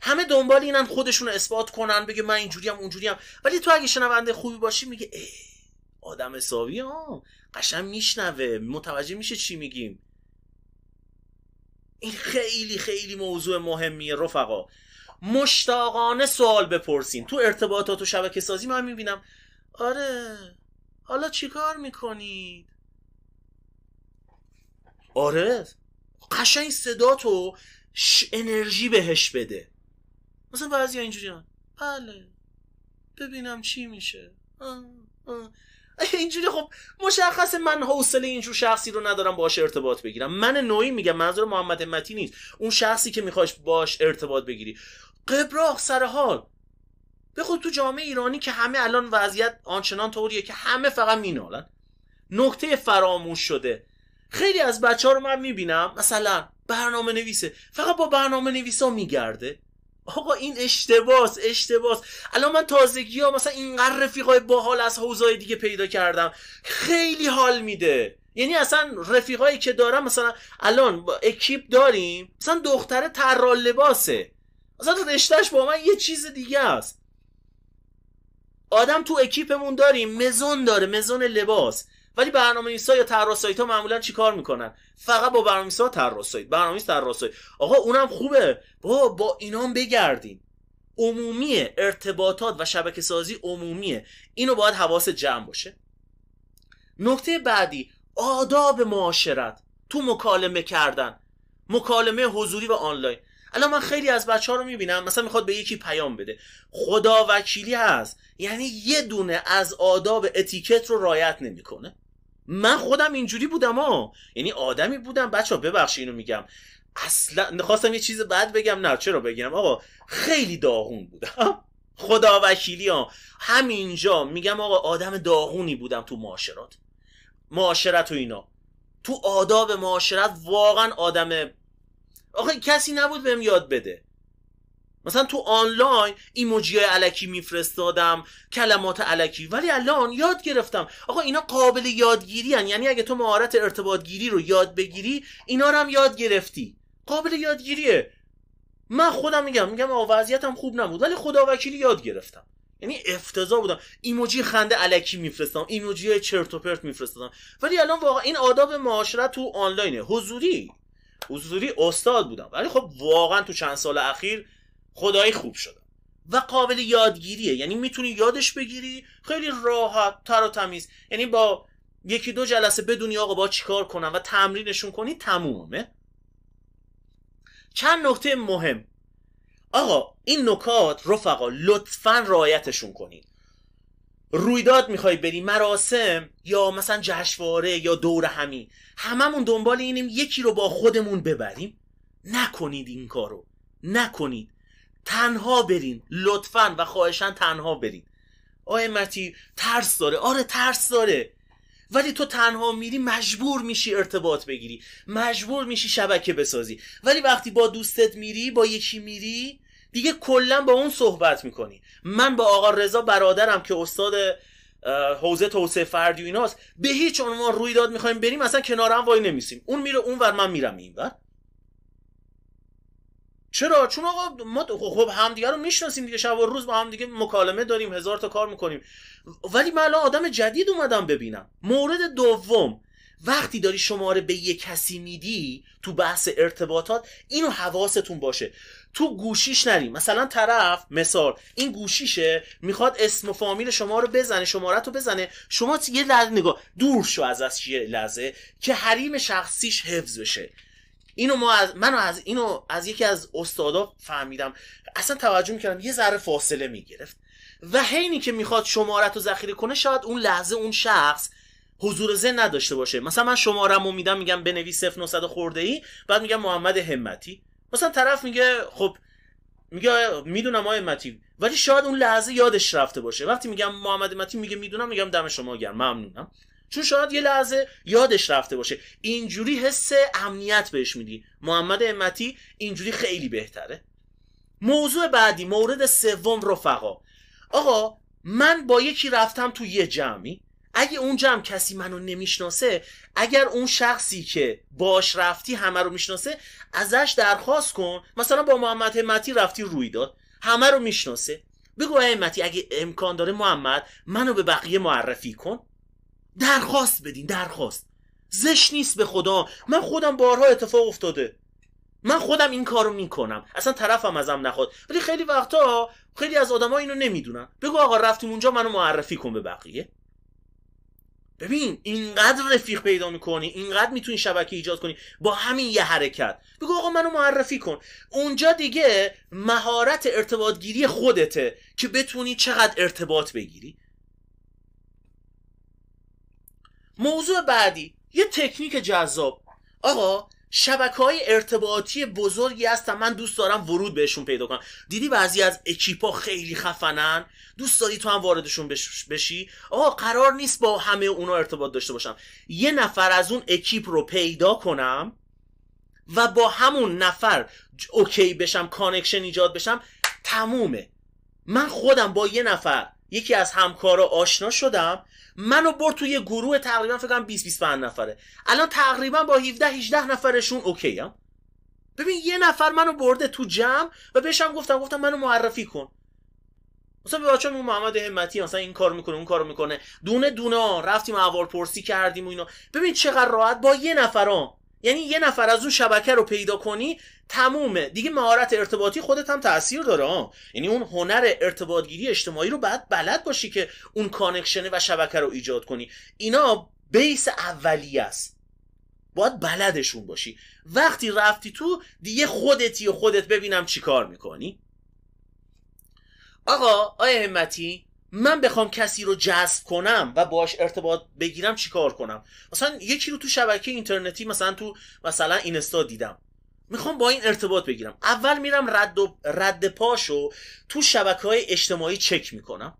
همه دنبال اینن خودشون رو اثبات کنن، بگه من اینجوریم اونجوریم، ولی تو اگه شنونده خوبی باشی میگه آدم حسابی ها، قشنگ میشنوه، متوجه میشه چی میگیم. این خیلی خیلی موضوع مهمیه رفقا. مشتاقانه سوال بپرسین. تو ارتباطات و شبکه سازی من میبینم حالا چیکار میکنید؟ آره قشنگ صداتو انرژی بهش بده. مثلا بعضی اینجوری بله ببینم چی میشه اینجوری. خب مشخصه من حوصله اینجور شخصی رو ندارم باش ارتباط بگیرم. من نوعی میگم، منظور محمد همتی نیست، اون شخصی که میخواش باش ارتباط بگیری. قبراق سر حال. بخود تو جامعه ایرانی که همه الان وضعیت آنچنان طوریه که همه فقط مینالن. نکته فراموش شده. خیلی از بچه‌ها رو من میبینم مثلا برنامه نویسه، فقط با برنامه نویسا میگرده. آقا این اشتباس. الان من تازگی ها مثلا اینقدر رفیقای باحال از حوزه‌های دیگه پیدا کردم، خیلی حال میده. یعنی اصلا رفیقایی که دارم، مثلا الان با اکیپ داریم، مثلا دختره طراح لباسه، مثلا رشتهش با من یه چیز دیگه است. آدم تو اکیپمون داریم مزون داره، مزون لباس، ولی برنامه‌نویسا یا طراح سایت‌ها معمولا چیکار میکنن؟ فقط با برنامه‌نویسا طراح سایت، برنامه‌نویس طراح سایت. آقا اونم خوبه، با اینام بگردیم. عمومیه، ارتباطات و شبکه سازی عمومیه. اینو باید حواست جمع باشه. نکته بعدی، آداب معاشرت تو مکالمه کردن، مکالمه حضوری و آنلاین. الان من خیلی از بچه‌ها رو میبینم مثلا میخواد به یکی پیام بده، خدا وکیلی هست، یعنی یه دونه از آداب اتیکت رو رعایت نمیکنه. من خودم اینجوری بودم یعنی آدمی بودم بچه‌ها، ببخشید اینو میگم، اصلا نخواستم یه چیز بد بگم، نه چرا بگم آقا، خیلی داغون بودم خدا وکیلی همینجا میگم آقا، آدم داغونی بودم تو معاشرت و اینا، تو آداب معاشرت واقعا آدم، آخه کسی نبود بهم یاد بده. مثلا تو آنلاین ایموجیای الکی میفرستادم، کلمات الکی، ولی الان یاد گرفتم آقا اینا قابل یادگیری هن. یعنی اگه تو مهارت ارتباط گیری رو یاد بگیری، اینا رو هم یاد گرفتی، قابل یادگیریه. من خودم میگم آقا وضعیتم خوب نبود ولی خدا وکیلی یاد گرفتم. یعنی افتضاح بودم، ایموجی خنده الکی میفرستم، ایموجی چرت و پرت میفرستم، ولی الان واقعا این آداب معاشرت تو آنلاینه. حضوری استاد بودم، ولی خب واقعا تو چند سال اخیر خدایی خوب شدم و قابل یادگیریه. یعنی میتونی یادش بگیری خیلی راحت، تر و تمیز. یعنی با یکی دو جلسه بدونی آقا با چیکار کنم و تمرینشون کنی، تمومه. چند نکته مهم آقا، این نکات رفقا لطفاً رعایتشون کنید. رویداد میخوای بری، مراسم یا مثلا جشنواره یا دور همی، هممون دنبال اینیم یکی رو با خودمون ببریم. نکنید این کارو، نکنید. تنها برین لطفاً و خواهشاً تنها برین. آقای متی ترس داره، آره ترس داره، ولی تو تنها میری مجبور میشی ارتباط بگیری، مجبور میشی شبکه بسازی. ولی وقتی با دوستت میری، با یکی میری، دیگه کلا با اون صحبت میکنی. من با آقا رضا برادرم که استاد حوزه توسعه فردی و ایناست، به هیچ عنوان رویداد میخوایم بریم اصلا کنار هم وای نمیسیم، اون میره اونور، من میرم اینور. چرا؟ چون آقا ما خب همدیگه رو میشناسیم دیگه، شب و روز با هم دیگه مکالمه داریم، 1000 تا کار میکنیم. ولی من الان آدم جدید اومدم ببینم. مورد دوم، وقتی داری شماره به یک کسی میدی تو بحث ارتباطات، اینو حواستون باشه، تو گوشیش نریم. مثلا طرف، مثال این گوشیشه، میخواد اسم و فامیل شما رو بزنه، شمارت رو بزنه، شما یه لحظه نگاه دور شو ازش، یه لحظه که حریم شخصیش حفظ بشه. اینو از یکی از استادا فهمیدم، اصلا توجه میکردم یه ذره فاصله میگرفت و حینی که میخواد شمارت رو ذخیره کنه، شاید اون لحظه اون شخص حضور ذهن نداشته باشه. مثلا من شماره‌مو میدم، میگم بنویس 0900 خورده‌ای، بعد میگم محمد همتی، مثلا طرف میگه خب، میگه میدونم آقای همتی، ولی شاید اون لحظه یادش رفته باشه. وقتی میگم محمد همتی میگه میدونم، میگم دم شما گرم، ممنونم، چون شاید یه لحظه یادش رفته باشه. اینجوری حس امنیت بهش میدی. محمد همتی اینجوری خیلی بهتره. موضوع بعدی، مورد سوم رفقا. آقا من با یکی رفتم تو یه جمعی، اگه اون جمع کسی منو نمیشناسه، اگر اون شخصی که باش رفتی همه رو میشناسه، ازش درخواست کن. مثلا با محمد همتی رفتی رویداد، همه رو میشناسه، بگو همتی اگه امکان داره محمد منو به بقیه معرفی کن. درخواست بدین، درخواست زشت نیست به خدا. من خودم بارها اتفاق افتاده، من خودم این کارو میکنم، اصلا طرفم ازم نخواد، ولی خیلی وقتا خیلی از آدما اینو نمیدونن. بگو آقا رفتیم اونجا، منو معرفی کن به بقیه. ببین اینقدر رفیق پیدا میکنی، اینقدر میتونی شبکه ایجاد کنی با همین یه حرکت. بگو آقا منو معرفی کن. اونجا دیگه مهارت ارتباط گیری خودته که بتونی چقدر ارتباط بگیری. موضوع بعدی یه تکنیک جذاب. آقا شبکه‌های ارتباطی بزرگی هستن، من دوست دارم ورود بهشون پیدا کنم. دیدی بعضی از اکیپا خیلی خفنن، دوست داری تو هم واردشون بشی؟ آقا قرار نیست با همه اونا ارتباط داشته باشم، یه نفر از اون اکیپ رو پیدا کنم و با همون نفر اوکی بشم، کانکشن ایجاد بشم، تمومه. من خودم با یه نفر، یکی از همکارا آشنا شدم، منو برد توی یه گروه تقریبا فکر کنم 20-25 نفره. الان تقریبا با 17-18 نفرشون اوکی ام. ببین یه نفر منو برده تو جمع و بهشم گفتم منو معرفی کن. مثلا به بچه‌مون محمد همتی مثلا این کار میکنه اون کارو میکنه، دونه دونه رفتیم احوالپرسی کردیم و اینا. ببین چقدر راحت با یه نفرام، یعنی یه نفر از اون شبکه رو پیدا کنی تمومه دیگه. مهارت ارتباطی خودت هم تأثیر داره یعنی اون هنر ارتباطگیری اجتماعی رو باید بلد باشی که اون کانکشن و شبکه رو ایجاد کنی. اینا بیس اولیه است، باید بلدشون باشی. وقتی رفتی تو دیگه خودتی و خودت ببینم چی کار میکنی. آیا همتی من بخوام کسی رو جذب کنم و باش ارتباط بگیرم چی کار کنم؟ مثلا یکی رو تو شبکه اینترنتی مثلا اینستا دیدم، میخوام با این ارتباط بگیرم. اول میرم رد پاشو تو شبکه‌های اجتماعی چک میکنم،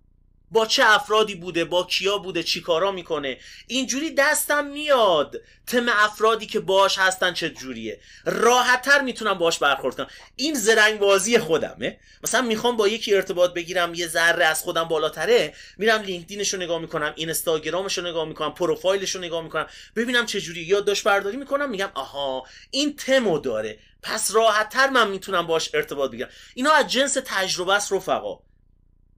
با چه افرادی بوده، با کیا بوده، چی کارا میکنه. اینجوری دستم میاد تم افرادی که باش هستن چه جوریه، راحت‌تر میتونم باش برخورد کنم. این زرنگ بازی خودمه. مثلا میخوام با یکی ارتباط بگیرم یه ذره از خودم بالاتره، میرم لینکدینش رو نگاه میکنم، اینستاگرامش رو نگاه میکنم، پروفایلش رو نگاه میکنم، ببینم چه جوری، یادداشت برداری میکنم، میگم آها این تمو داره، پس راحت‌تر من میتونم باش ارتباط بگیرم. اینا از جنس تجربه است رفقا.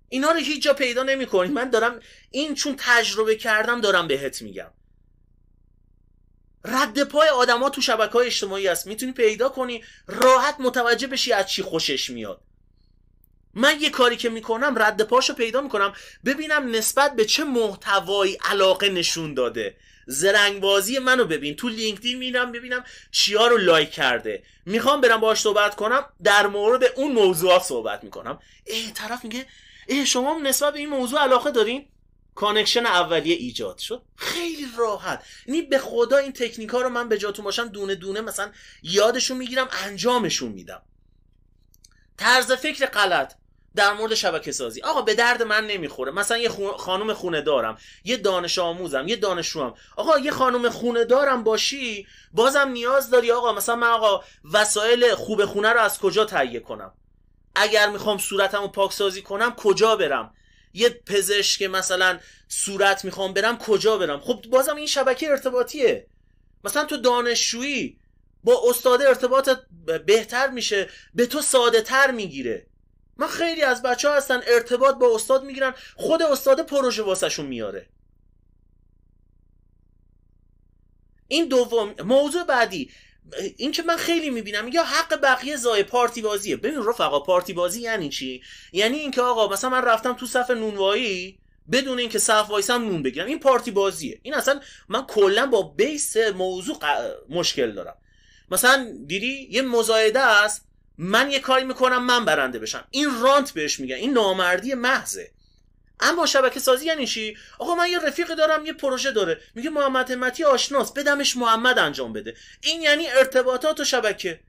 اینا رو هیچ جا پیدا نمی‌کنی. من دارم این چون تجربه کردم دارم بهت میگم. رد پای آدما تو شبکه‌های اجتماعی هست، میتونی پیدا کنی، راحت متوجه بشی از چی خوشش میاد. من یه کاری که میکنم رد پاشو پیدا میکنم، ببینم نسبت به چه محتوایی علاقه نشون داده. زرنگ بازی منو ببین، تو لینکدین میرم ببینم چیا رو لایک کرده، میخوام برم باهاش صحبت کنم، در مورد اون موضوعات صحبت میکنم. طرف میگه شما نسبت به این موضوع علاقه دارین؟ کانکشن اولیه ایجاد شد. خیلی راحت. یعنی به خدا این تکنیکا رو من به جاتون باشم دونه دونه مثلا یادشون میگیرم، انجامشون میدم. طرز فکر غلط در مورد شبکه سازی آقا به درد من نمیخوره. مثلا یه خانم خونه دارم، یه دانش آموزم، یه دانشجوام. آقا یه خانم خونه دارم باشی بازم نیاز داری آقا مثلا من وسایل خوب خونه رو از کجا تهیه کنم؟ اگر میخوام صورتمو پاکسازی کنم کجا برم؟ یه پزشک مثلا صورت میخوام برم کجا برم؟ خب بازم این شبکه ارتباطیه. مثلا تو دانشجویی با استاد ارتباطت بهتر میشه، به تو ساده تر میگیره. من خیلی از بچه ها هستن ارتباط با استاد میگیرن، خود استاد پروژه واسه شون میاره. این دوم. موضوع بعدی این که من خیلی میبینم یا حق بقیه ضایع، پارتی بازیه. ببین رفقا پارتی بازی یعنی چی؟ یعنی اینکه آقا مثلا من رفتم تو صف نونوایی بدون اینکه صف وایسم نون بگیرم، این پارتی بازیه. این اصلا من کلا با بیس موضوع مشکل دارم. مثلا دیدی یه مزایده است، من یه کاری میکنم من برنده بشم، این رانت بهش میگن، این نامردی محضه. اما شبکه سازی یعنی چی؟ آقا من یه رفیق دارم یه پروژه داره، میگه محمد همتی آشناست، بدمش محمد انجام بده. این یعنی ارتباطات و شبکه.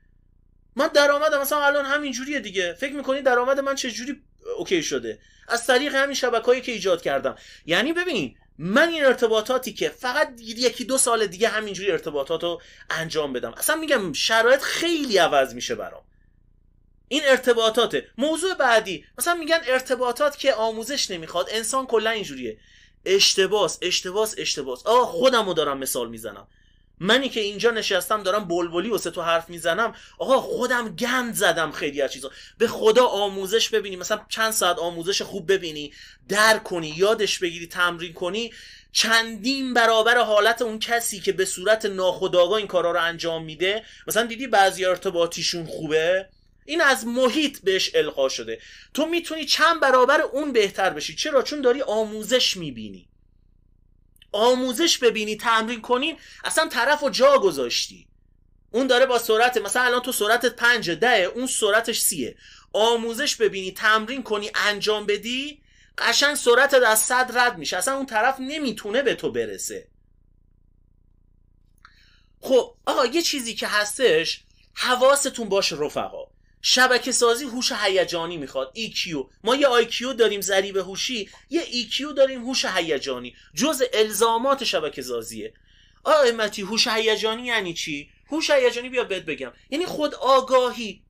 من درآمدم مثلا الان همین جوریه دیگه. فکر میکنی درآمد من چه جوری اوکی شده؟ از طریق همین شبکه‌ای که ایجاد کردم. یعنی ببین من این ارتباطاتی که فقط 1-2 سال دیگه همینجوری ارتباطاتو انجام بدم، اصلا میگم شرایط خیلی عوض میشه برام. این ارتباطاته. موضوع بعدی مثلا میگن ارتباطات که آموزش نمیخواد، انسان کلا اینجوریه. اشتباس. خودمو دارم مثال میزنم. منی که اینجا نشستم دارم بلبلی واسه تو حرف میزنم، آقا خودم گند زدم خیلی از چیزا. به خدا آموزش ببینی، مثلا چند ساعت آموزش خوب ببینی، درک کنی، یادش بگیری، تمرین کنی، چندین برابر حالت اون کسی که به صورت ناخودآگاه این کارا رو انجام میده. مثلا دیدی بعضی ارتباطیشون خوبه، این از محیط بهش القا شده. تو میتونی چند برابر اون بهتر بشی. چرا؟ چون داری آموزش میبینی. آموزش ببینی تمرین کنین، اصلا طرفو جا گذاشتی. اون داره با سرعت مثلا الان تو سرعتت 5 10، اون سرعتش 30. آموزش ببینی تمرین کنی انجام بدی، قشنگ سرعتت از 100 رد میشه، اصلا اون طرف نمیتونه به تو برسه. خب آقا یه چیزی که هستش حواستون باشه رفقا، شبکه سازی هوش هیجانی میخواد، EQ. ما یه IQ داریم ضریب هوشی، یه EQ داریم هوش هیجانی، جزء الزامات شبکه سازیه. آقا امتی هوش هیجانی یعنی چی؟ هوش هیجانی بیا بهت بگم، یعنی خود آگاهی.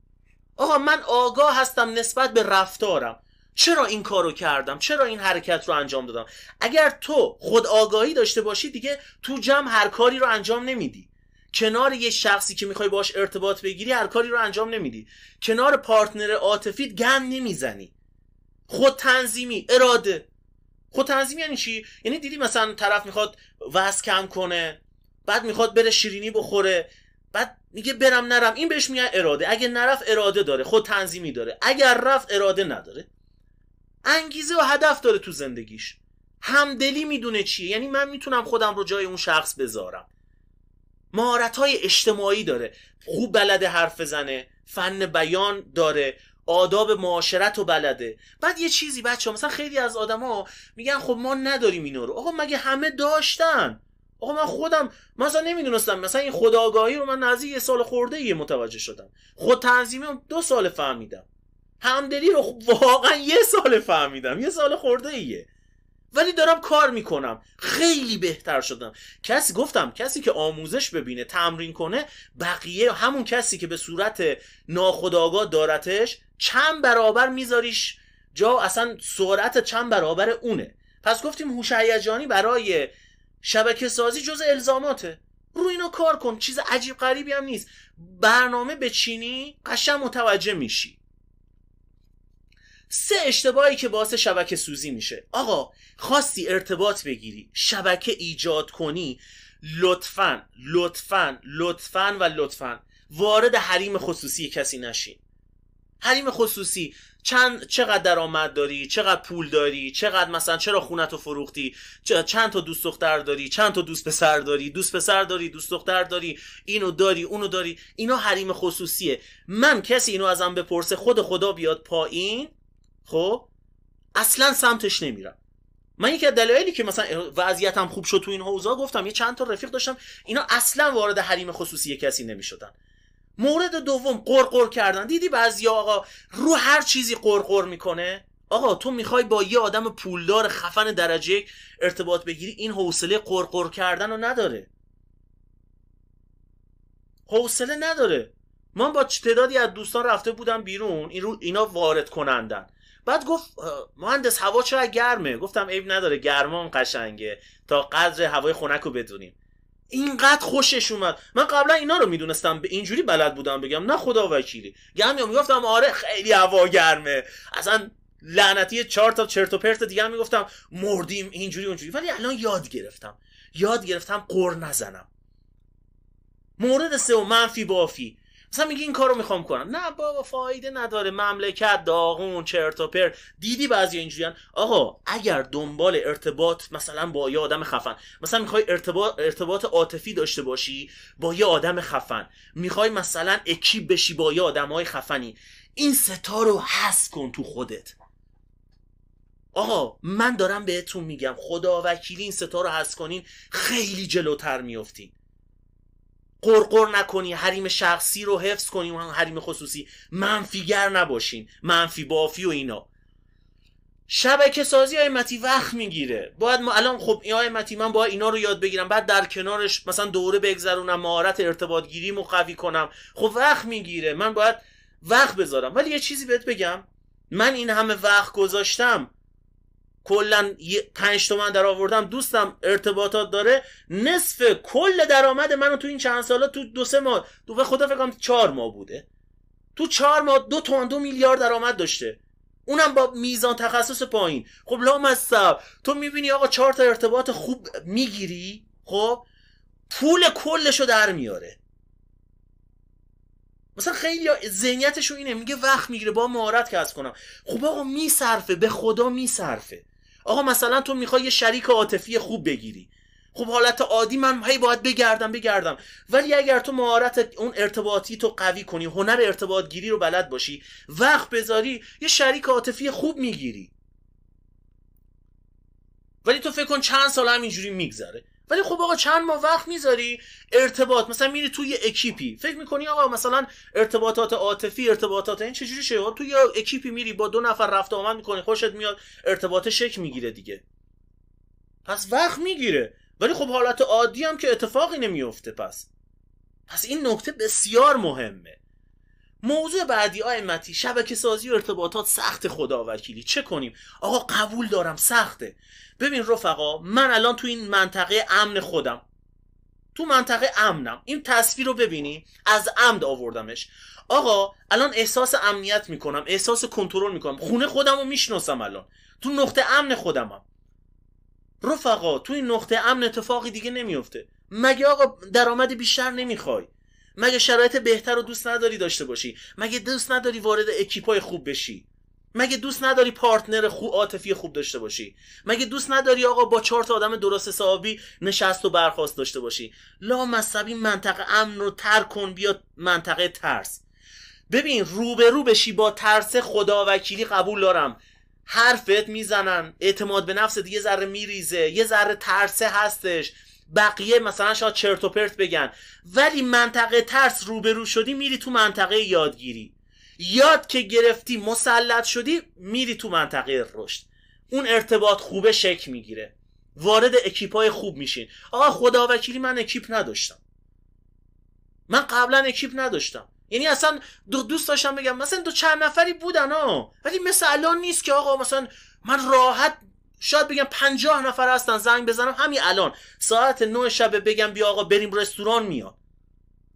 آقا من آگاه هستم نسبت به رفتارم، چرا این کارو کردم، چرا این حرکت رو انجام دادم. اگر تو خود آگاهی داشته باشی دیگه تو جمع هر کاری رو انجام نمیدی. کنار یه شخصی که میخوای باش ارتباط بگیری هر کاری رو انجام نمیدی. کنار پارتنر عاطفیت گند نمیزنی. خود تنظیمی، اراده. خود تنظیمی یعنی چی؟ یعنی دیدی مثلا طرف میخواد وزن کم کنه، بعد میخواد بره شیرینی بخوره، بعد میگه برم نرم، این بهش میگن اراده. اگه نرفت اراده داره، خود تنظیمی داره. اگر رفت اراده نداره، انگیزه و هدف داره تو زندگیش. همدلی میدونه چیه، یعنی من میتونم خودم رو جای اون شخص بذارم. مهارت‌های اجتماعی داره، خوب بلده حرف بزنه، فن بیان داره، آداب معاشرت رو بلده. بعد یه چیزی بچه‌ها، مثلا خیلی از آدما میگن خب ما نداریم اینا رو. آقا مگه همه داشتن؟ آقا من خودم مثلا نمیدونستم، مثلا این خودآگاهی رو من نزدیک 1 سال خورده متوجه شدم. خود تنظیمی رو 2 سال فهمیدم. همدلی رو واقعا 1 سال فهمیدم، 1 سال خورده ایه. ولی دارم کار میکنم، خیلی بهتر شدم. کسی که آموزش ببینه تمرین کنه، بقیه همون کسی که به صورت ناخودآگاه دارتش چند برابر میذاریش جا، اصلا سرعت چند برابر اونه. پس گفتیم هوش هیجانی برای شبکه سازی جز الزاماته. رو اینا کار کن، چیز عجیب غریبی هم نیست. برنامه بچینی قشنگ متوجه میشی. 3 اشتباهی که باعث شبکه سوزی میشه. آقا خواستی ارتباط بگیری، شبکه ایجاد کنی، لطفاً وارد حریم خصوصی کسی نشین. حریم خصوصی چقدر درآمد داری، چقدر پول داری، چقدر مثلا چرا خونتو فروختی، چند تا دوست دختر داری، چند تا دوست پسر داری، دوست دختر داری، اینو داری اونو داری، اینا حریم خصوصیه. من کسی اینو ازم بپرسه خود خدا بیاد پایین، خب اصلا سمتش نمیرم. من یکی از دلایلی که مثلا وضعیتم خوب شد تو این حوزه، گفتم یه چند تا رفیق داشتم اینا اصلا وارد حریم خصوصی کسی نمیشدن. مورد دوم، قرقر کردن. دیدی بعضیا آقا رو هر چیزی قرقر میکنه. آقا تو میخوای با یه آدم پولدار خفن درجه ارتباط بگیری، این حوصله قرقر کردن رو نداره، حوصله نداره. من با تعدادی از دوستان رفته بودم بیرون، اینا وارد کنندن. بعد گفت مهندس هوا چرا گرمه؟ گفتم عیب نداره، گرمان قشنگه تا قدر هوای خنک رو بدونیم. اینقدر خوشش اومد. من قبلا اینا رو میدونستم، به اینجوری بلد بودم بگم نه خدا وکیلی. میگفتم آره خیلی هوا گرمه، اصلا لعنتی 4 تا چرت و پرت دیگه هم میگفتم مردیم اینجوری اونجوری. ولی الان یاد گرفتم قر نزنم. مورد 3، منفی بافی. مثلا میگی این کارو میخوام کنم، نه بابا فایده نداره، مملکت داغون، چرت و پرت. دیدی بعضی اینجوریان. آقا اگر دنبال ارتباط مثلا با یه آدم خفن، مثلا میخوای ارتباط عاطفی داشته باشی با یه آدم خفن، میخوای مثلا اکیپ بشی با یه آدمای خفنی، این 3 تا رو حذف کن تو خودت. آقا من دارم بهتون میگم خدا وکیلی این 3 تا رو حذف کنین خیلی جلوتر میافتین. قرقر نکنی، حریم شخصی رو حفظ کنی و حریم خصوصی، منفیگر نباشین، منفی بافی و اینا. شبکه سازی ائمتی وقت میگیره. باید ما الان خب ائمتی من باید اینا رو یاد بگیرم، بعد در کنارش مثلا دوره بگذرونم، مهارت ارتباط گیری مو قوی کنم. خب وقت میگیره، من باید وقت بذارم. ولی یه چیزی بهت بگم، من این همه وقت گذاشتم، کلا 5 تومن در آوردم، دوستم ارتباطات داره، نصف کل درآمد منو تو این چند سالا تو 2-3 ماه، به خدا فکر کنم 4 ماه بوده، تو 4 ماه 2 تومن 2 میلیارد درآمد داشته، اونم با میزان تخصص پایین. خب لامصب تو میبینی آقا 4 تا ارتباط خوب میگیری، خب پول کلشو در میاره. مثلا خیلی ذهنیتشون اینه، میگه وقت میگیره با مهارت کسب کنم. خب آقا میصرفه، به خدا میصرفه. آقا مثلا تو میخوای یه شریک عاطفی خوب بگیری، خب حالت عادی من هی باید بگردم، ولی اگر تو مهارت اون ارتباطی تو قوی کنی، هنر ارتباط گیری رو بلد باشی، وقت بذاری، یه شریک عاطفی خوب میگیری. ولی تو فکر کن چند سال همینجوری میگذره، ولی خب آقا چند ماه وقت میذاری ارتباط، مثلا میری توی یه اکیپی، فکر میکنی آقا مثلا ارتباطات عاطفی، ارتباطات این چجوری شه؟ توی یه اکیپی میری با 2 نفر رفت آمد میکنی، خوشت میاد، ارتباط شکل میگیره دیگه، پس وقت میگیره. ولی خب حالت عادی هم که اتفاقی نمیفته. پس این نکته بسیار مهمه. موضوع بعدی ائمتی، شبکه سازی و ارتباطات سخت خداوکیلی. چه کنیم؟ آقا قبول دارم سخته. ببین رفقا، من الان تو این منطقه امن خودم، تو منطقه امنم. این تصویر رو ببینی، از عمد آوردمش. آقا الان احساس امنیت میکنم، احساس کنترل میکنم، خونه خودم رو میشناسم، الان تو نقطه امن خودمم. رفقا تو این نقطه امن اتفاقی دیگه نمیفته. مگه آقا درآمد بیشتر نمیخوای؟ مگه شرایط بهتر رو دوست نداری داشته باشی؟ مگه دوست نداری وارد اکیپای خوب بشی؟ مگه دوست نداری پارتنر خوب عاطفی خوب داشته باشی؟ مگه دوست نداری آقا با 4 تا آدم درست حسابی نشست و برخاست داشته باشی؟ لا مصبی منطقه امن رو ترک کن، بیا منطقه ترس. ببین روبرو بشی با ترس، خداوکیلی قبول دارم، حرفت میزنن، اعتماد به نفس دیگه ذره میریزه، یه ذره ترسه هستش، بقیه مثلا شاید چرت و پرت بگن، ولی منطقه ترس روبرو شدی، میری تو منطقه یادگیری، یاد که گرفتی، مسلط شدی، میری تو منطقه رشد. اون ارتباط خوبه شکل میگیره، وارد اکیپای خوب میشین. آقا خداوکیلی من اکیپ نداشتم، من قبلا اکیپ نداشتم، یعنی اصلا دوست داشتم بگم مثلا 2 چند نفری بودن ولی مثل الان نیست که آقا مثلا من راحت شاید بگم 50 نفر هستن، زنگ بزنم همین الان ساعت 9 شب بگم بیا آقا بریم رستوران میاد.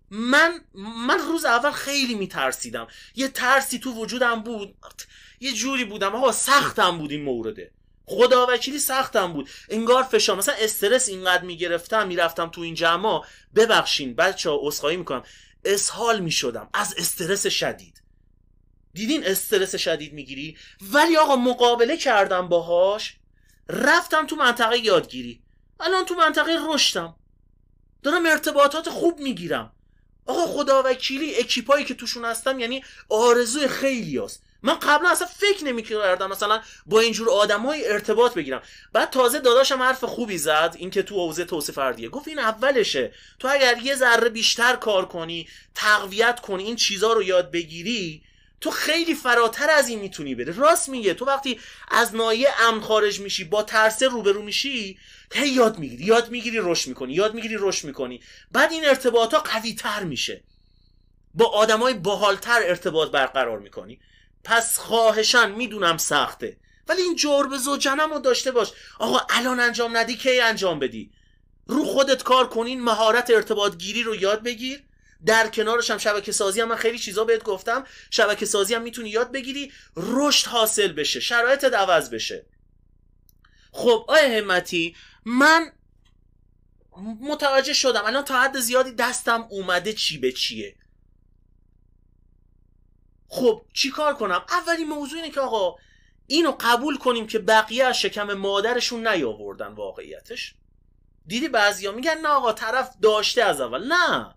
من روز اول خیلی میترسیدم، یه ترسی تو وجودم بود، یه جوری بودم آقا، سختم بود این مورده، خداوکیلی سختم بود، انگار فشار، مثلا استرس اینقدر میگرفتم، میرفتم تو این جمع، ببخشین بچه‌ها عذرخواهی میکنم، اسهال میشدم از استرس شدید. دیدین استرس شدید میگیری؟ ولی آقا مقابله کردم باهاش، رفتم تو منطقه یادگیری، الان تو منطقه رشدم، دارم ارتباطات خوب میگیرم. آقا خداوکیلی اکیپایی که توشون هستم یعنی آرزوی خیلی هست. من قبلا اصلا فکر نمی‌کردم مثلا با اینجور آدمای ارتباط بگیرم. بعد تازه داداشم حرف خوبی زد، این که تو حوزه توسعه فردیه، گفت این اولشه، تو اگر یه ذره بیشتر کار کنی، تقویت کنی، این چیزا رو یاد بگیری، تو خیلی فراتر از این میتونی بری. راست میگه، تو وقتی از ناحیه امن خارج میشی، با ترس روبرو میشی، هی یاد میگیری رشد میکنی، بعد این ارتباطا قوی تر میشه، با آدمای باحالتر ارتباط برقرار میکنی. پس خواهشان میدونم سخته، ولی این جرب زوجنم رو داشته باش. آقا الان انجام ندی کی انجام بدی؟ رو خودت کار کنین، مهارت ارتباط گیری رو یاد بگیر، در کنارش هم شبکه سازی هم، من خیلی چیزا بهت گفتم، شبکه سازی هم میتونی یاد بگیری، رشد حاصل بشه، شرایطت عوض بشه. خب آیه همتی، من متوجه شدم الان تا حد زیادی دستم اومده چی به چیه. خب چی کار کنم؟ اولی موضوع اینه که آقا اینو قبول کنیم که بقیه از شکم مادرشون نیاوردن. واقعیتش دیدی بعضیا میگن نه آقا طرف داشته از اول، نه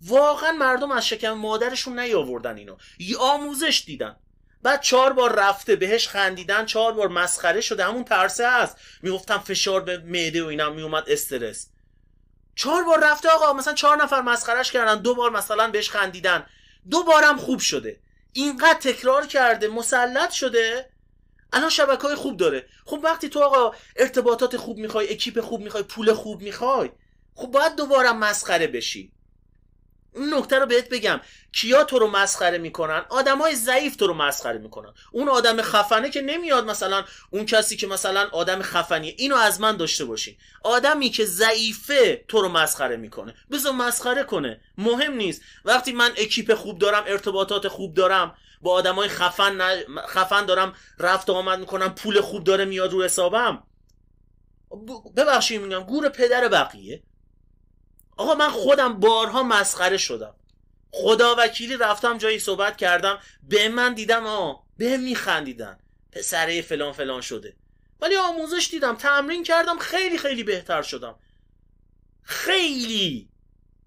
واقعا مردم از شکم مادرشون نیاوردن، اینو یه آموزش دیدن، بعد 4 بار رفته بهش خندیدن، 4 بار مسخره شده، همون ترسه هست، میگفتم فشار به معده و اینا، میومد استرس. 4 بار رفته آقا، مثلا 4 نفر مسخرش کردن، 2 بار مثلا بهش خندیدن، 2 بارم خوب شده، اینقدر تکرار کرده، مسلط شده، الان شبکه‌های خوب داره. خب وقتی تو آقا ارتباطات خوب میخوای، اکیپ خوب میخوای، پول خوب میخوای، خب باید دوباره مسخره بشی. این نکته رو بهت بگم، کیا تو رو مسخره میکنن؟ آدمای ضعیف تو رو مسخره میکنن. اون آدم خفنه که نمیاد، مثلا اون کسی که مثلا آدم خفنیه، اینو از من داشته باشی. آدمی که ضعیفه تو رو مسخره میکنه، بذار مسخره کنه، مهم نیست. وقتی من اکیپ خوب دارم، ارتباطات خوب دارم، با آدمای خفن دارم رفت و آمد میکنم، پول خوب داره میاد رو حسابم، ببخشید میگم گور پدر بقیه. آقا من خودم بارها مسخره شدم، خداوکیلی رفتم جایی صحبت کردم، به من دیدم به میخندیدن، پسره فلان فلان شده، ولی آموزش دیدم، تمرین کردم، خیلی خیلی بهتر شدم. خیلی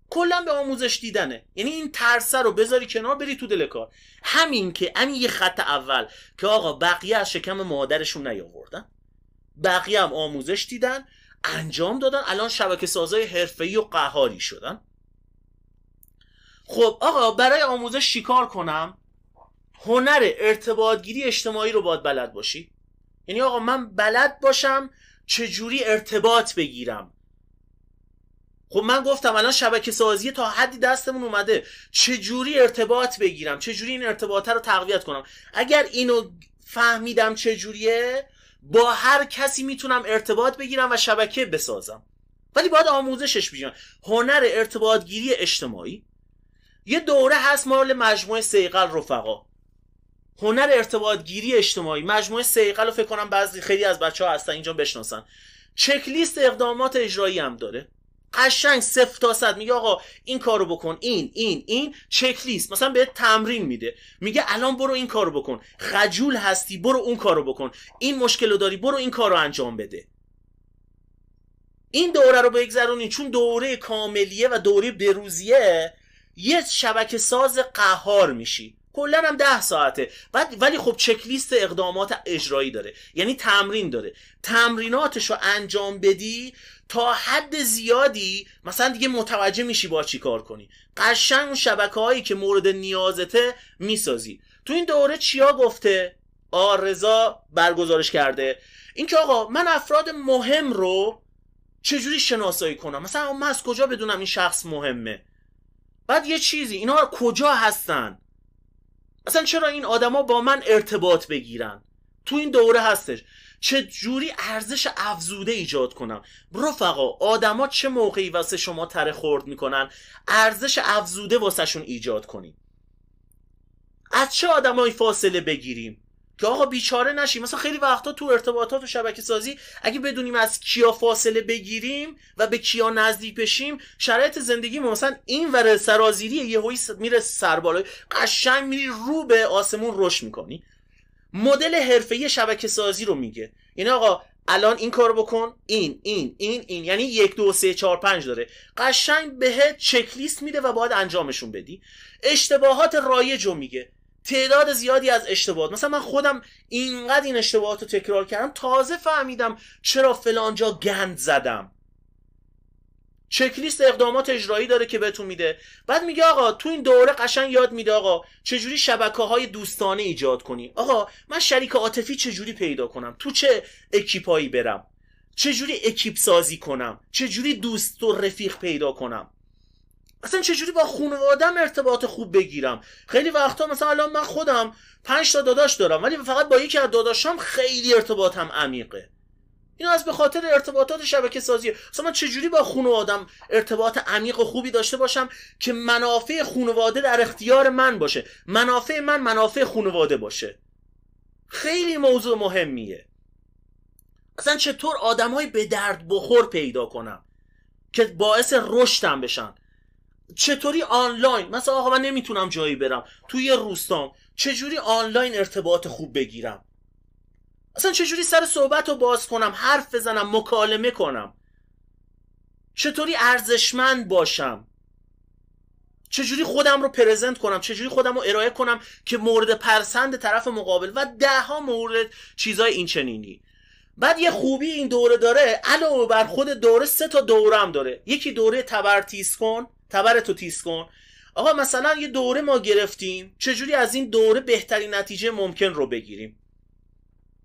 کلا به آموزش دیدنه. یعنی این ترسه رو بذاری کنار، بری تو دل کار. همین یه خط اول که آقا بقیه از شکم مادرشون نیاوردن، بقیه هم آموزش دیدن، انجام دادن، الان شبکه سازای حرفه‌ای و قهاری شدن. خب آقا برای آموزش چیکار کنم؟ هنر ارتباطگیری اجتماعی رو باید بلد باشی. یعنی آقا من بلد باشم چجوری ارتباط بگیرم. خب من گفتم الان شبکه سازی تا حدی دستمون اومده، چجوری ارتباط بگیرم، چجوری این ارتباطه رو تقویت کنم. اگر اینو فهمیدم چجوریه، با هر کسی میتونم ارتباط بگیرم و شبکه بسازم. ولی باید آموزشش بگیرم. هنر ارتباطگیری اجتماعی. یه دوره هست مال مجموعه صیقل رفقا، هنر ارتباطگیری اجتماعی. مجموعه صیقل رو فکر کنم خیلی از بچه‌ها هستن اینجا بشناسن. چک لیست اقدامات اجرایی هم داره، قشنگ 0 تا 100 میگه آقا این کارو بکن، این چک لیست. مثلا بهت تمرین میده، میگه الان برو این کارو بکن، خجول هستی برو اون کارو بکن، این مشکلو داری برو این کارو انجام بده. این دوره رو بگذرونی، چون دوره کاملیه و دوره بروزیه، یه شبکه ساز قهار میشی. کلا هم 10 ساعته ولی خب چک لیست اقدامات اجرایی داره، یعنی تمرین داره. تمریناتشو انجام بدی تا حد زیادی مثلا دیگه متوجه میشی با چی کار کنی. قشنگ اون شبکه‌هایی که مورد نیازته میسازی. تو این دوره چیا گفته؟ رضا برگزارش کرده این که آقا من افراد مهم رو چجوری شناسایی کنم. مثلا من از کجا بدونم این شخص مهمه؟ بعد یه چیزی، اینا کجا هستن؟ اصلا چرا این آدما با من ارتباط بگیرن؟ تو این دوره هستش. چه جوری ارزش افزوده ایجاد کنم؟ رفقا آدما چه موقعی واسه شما تره خورد میکنن، ارزش افزوده واسه شون ایجاد کنیم. از چه آدمایی فاصله بگیریم که آقا بیچاره نشیم؟ مثلا خیلی وقتا تو ارتباطات و شبکه سازی اگه بدونیم از کیا فاصله بگیریم و به کیا نزدیک بشیم، شرایط زندگیمون مثلا این ور سرازیری یهویی میره سربالای، قشنگ میری رو به آسمون رشد میکنی. مدل حرفه‌ای شبکه سازی رو میگه، یعنی آقا الان این کارو بکن، این یعنی 1 2 3 4 5 داره. قشنگ بهت چک لیست میده و باید انجامشون بدی. اشتباهات رایج رو میگه، تعداد زیادی از اشتباهات. مثلا من خودم اینقدر این اشتباهات رو تکرار کردم تازه فهمیدم چرا فلانجا گند زدم. چک لیست اقدامات اجرایی داره که بهتون میده. بعد میگه آقا تو این دوره قشنگ یاد میده آقا چجوری شبکه‌های دوستانه ایجاد کنی. آقا من شریک عاطفی چجوری پیدا کنم، تو چه اکیپایی برم، چجوری اکیپ سازی کنم، چجوری دوست و رفیق پیدا کنم، اصلا چجوری با خانواده‌ام ارتباط خوب بگیرم. خیلی وقتا مثلا الان من خودم 5 تا داداش دارم ولی فقط با یکی از داداشام خیلی ارتباطم عمیقه. این از به خاطر ارتباطات شبکه سازیه. مثلا من چجوری با خانواده‌ام ارتباط عمیق و خوبی داشته باشم که منافع خانواده در اختیار من باشه، منافع من منافع خانواده باشه. خیلی موضوع مهمیه. اصلا چطور آدمای به درد بخور پیدا کنم که باعث رشدم بشن. چطوری آنلاین، مثلا آقا من نمیتونم جایی برم توی روستام، چجوری آنلاین ارتباط خوب بگیرم؟ اصلا چجوری سر صحبت رو باز کنم، حرف بزنم، مکالمه کنم؟ چطوری ارزشمند باشم؟ چجوری خودم رو پرزنت کنم؟ چجوری خودم رو ارائه کنم که مورد پسند طرف مقابل؟ و 10 مورد چیزای این چنینی. بعد یه خوبی این دوره داره، علاوه بر خود دوره 3 تا دوره هم داره. یکی دوره تبرتو تیز کن. آقا مثلا یه دوره ما گرفتیم چجوری از این دوره بهترین نتیجه ممکن رو بگیریم.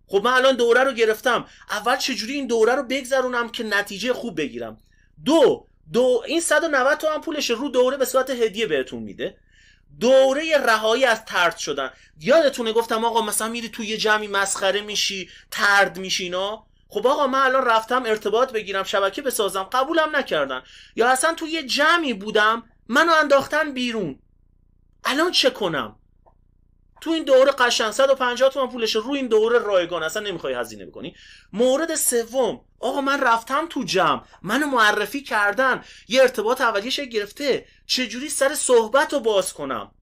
خب من الان دوره رو گرفتم، اول چجوری این دوره رو بگذرونم که نتیجه خوب بگیرم. دو این 190 تومن پولش رو دوره به صورت هدیه بهتون میده. دوره رهایی از طرد شدن. یادتونه گفتم آقا مثلا میری توی یه جمعی مسخره میشی، طرد میشی اینا. خب آقا من الان رفتم ارتباط بگیرم، شبکه بسازم، قبولم نکردن، یا اصلا توی یه جمعی بودم منو انداختن بیرون، الان چه کنم؟ تو این دوره قشنگ 150 تومن پولش رو این دوره رایگان، اصلا نمیخوای هزینه بکنی. مورد سوم، آقا من رفتم تو جمع، منو معرفی کردن، یه ارتباط اولیه گرفته، چجوری سر صحبت رو باز کنم؟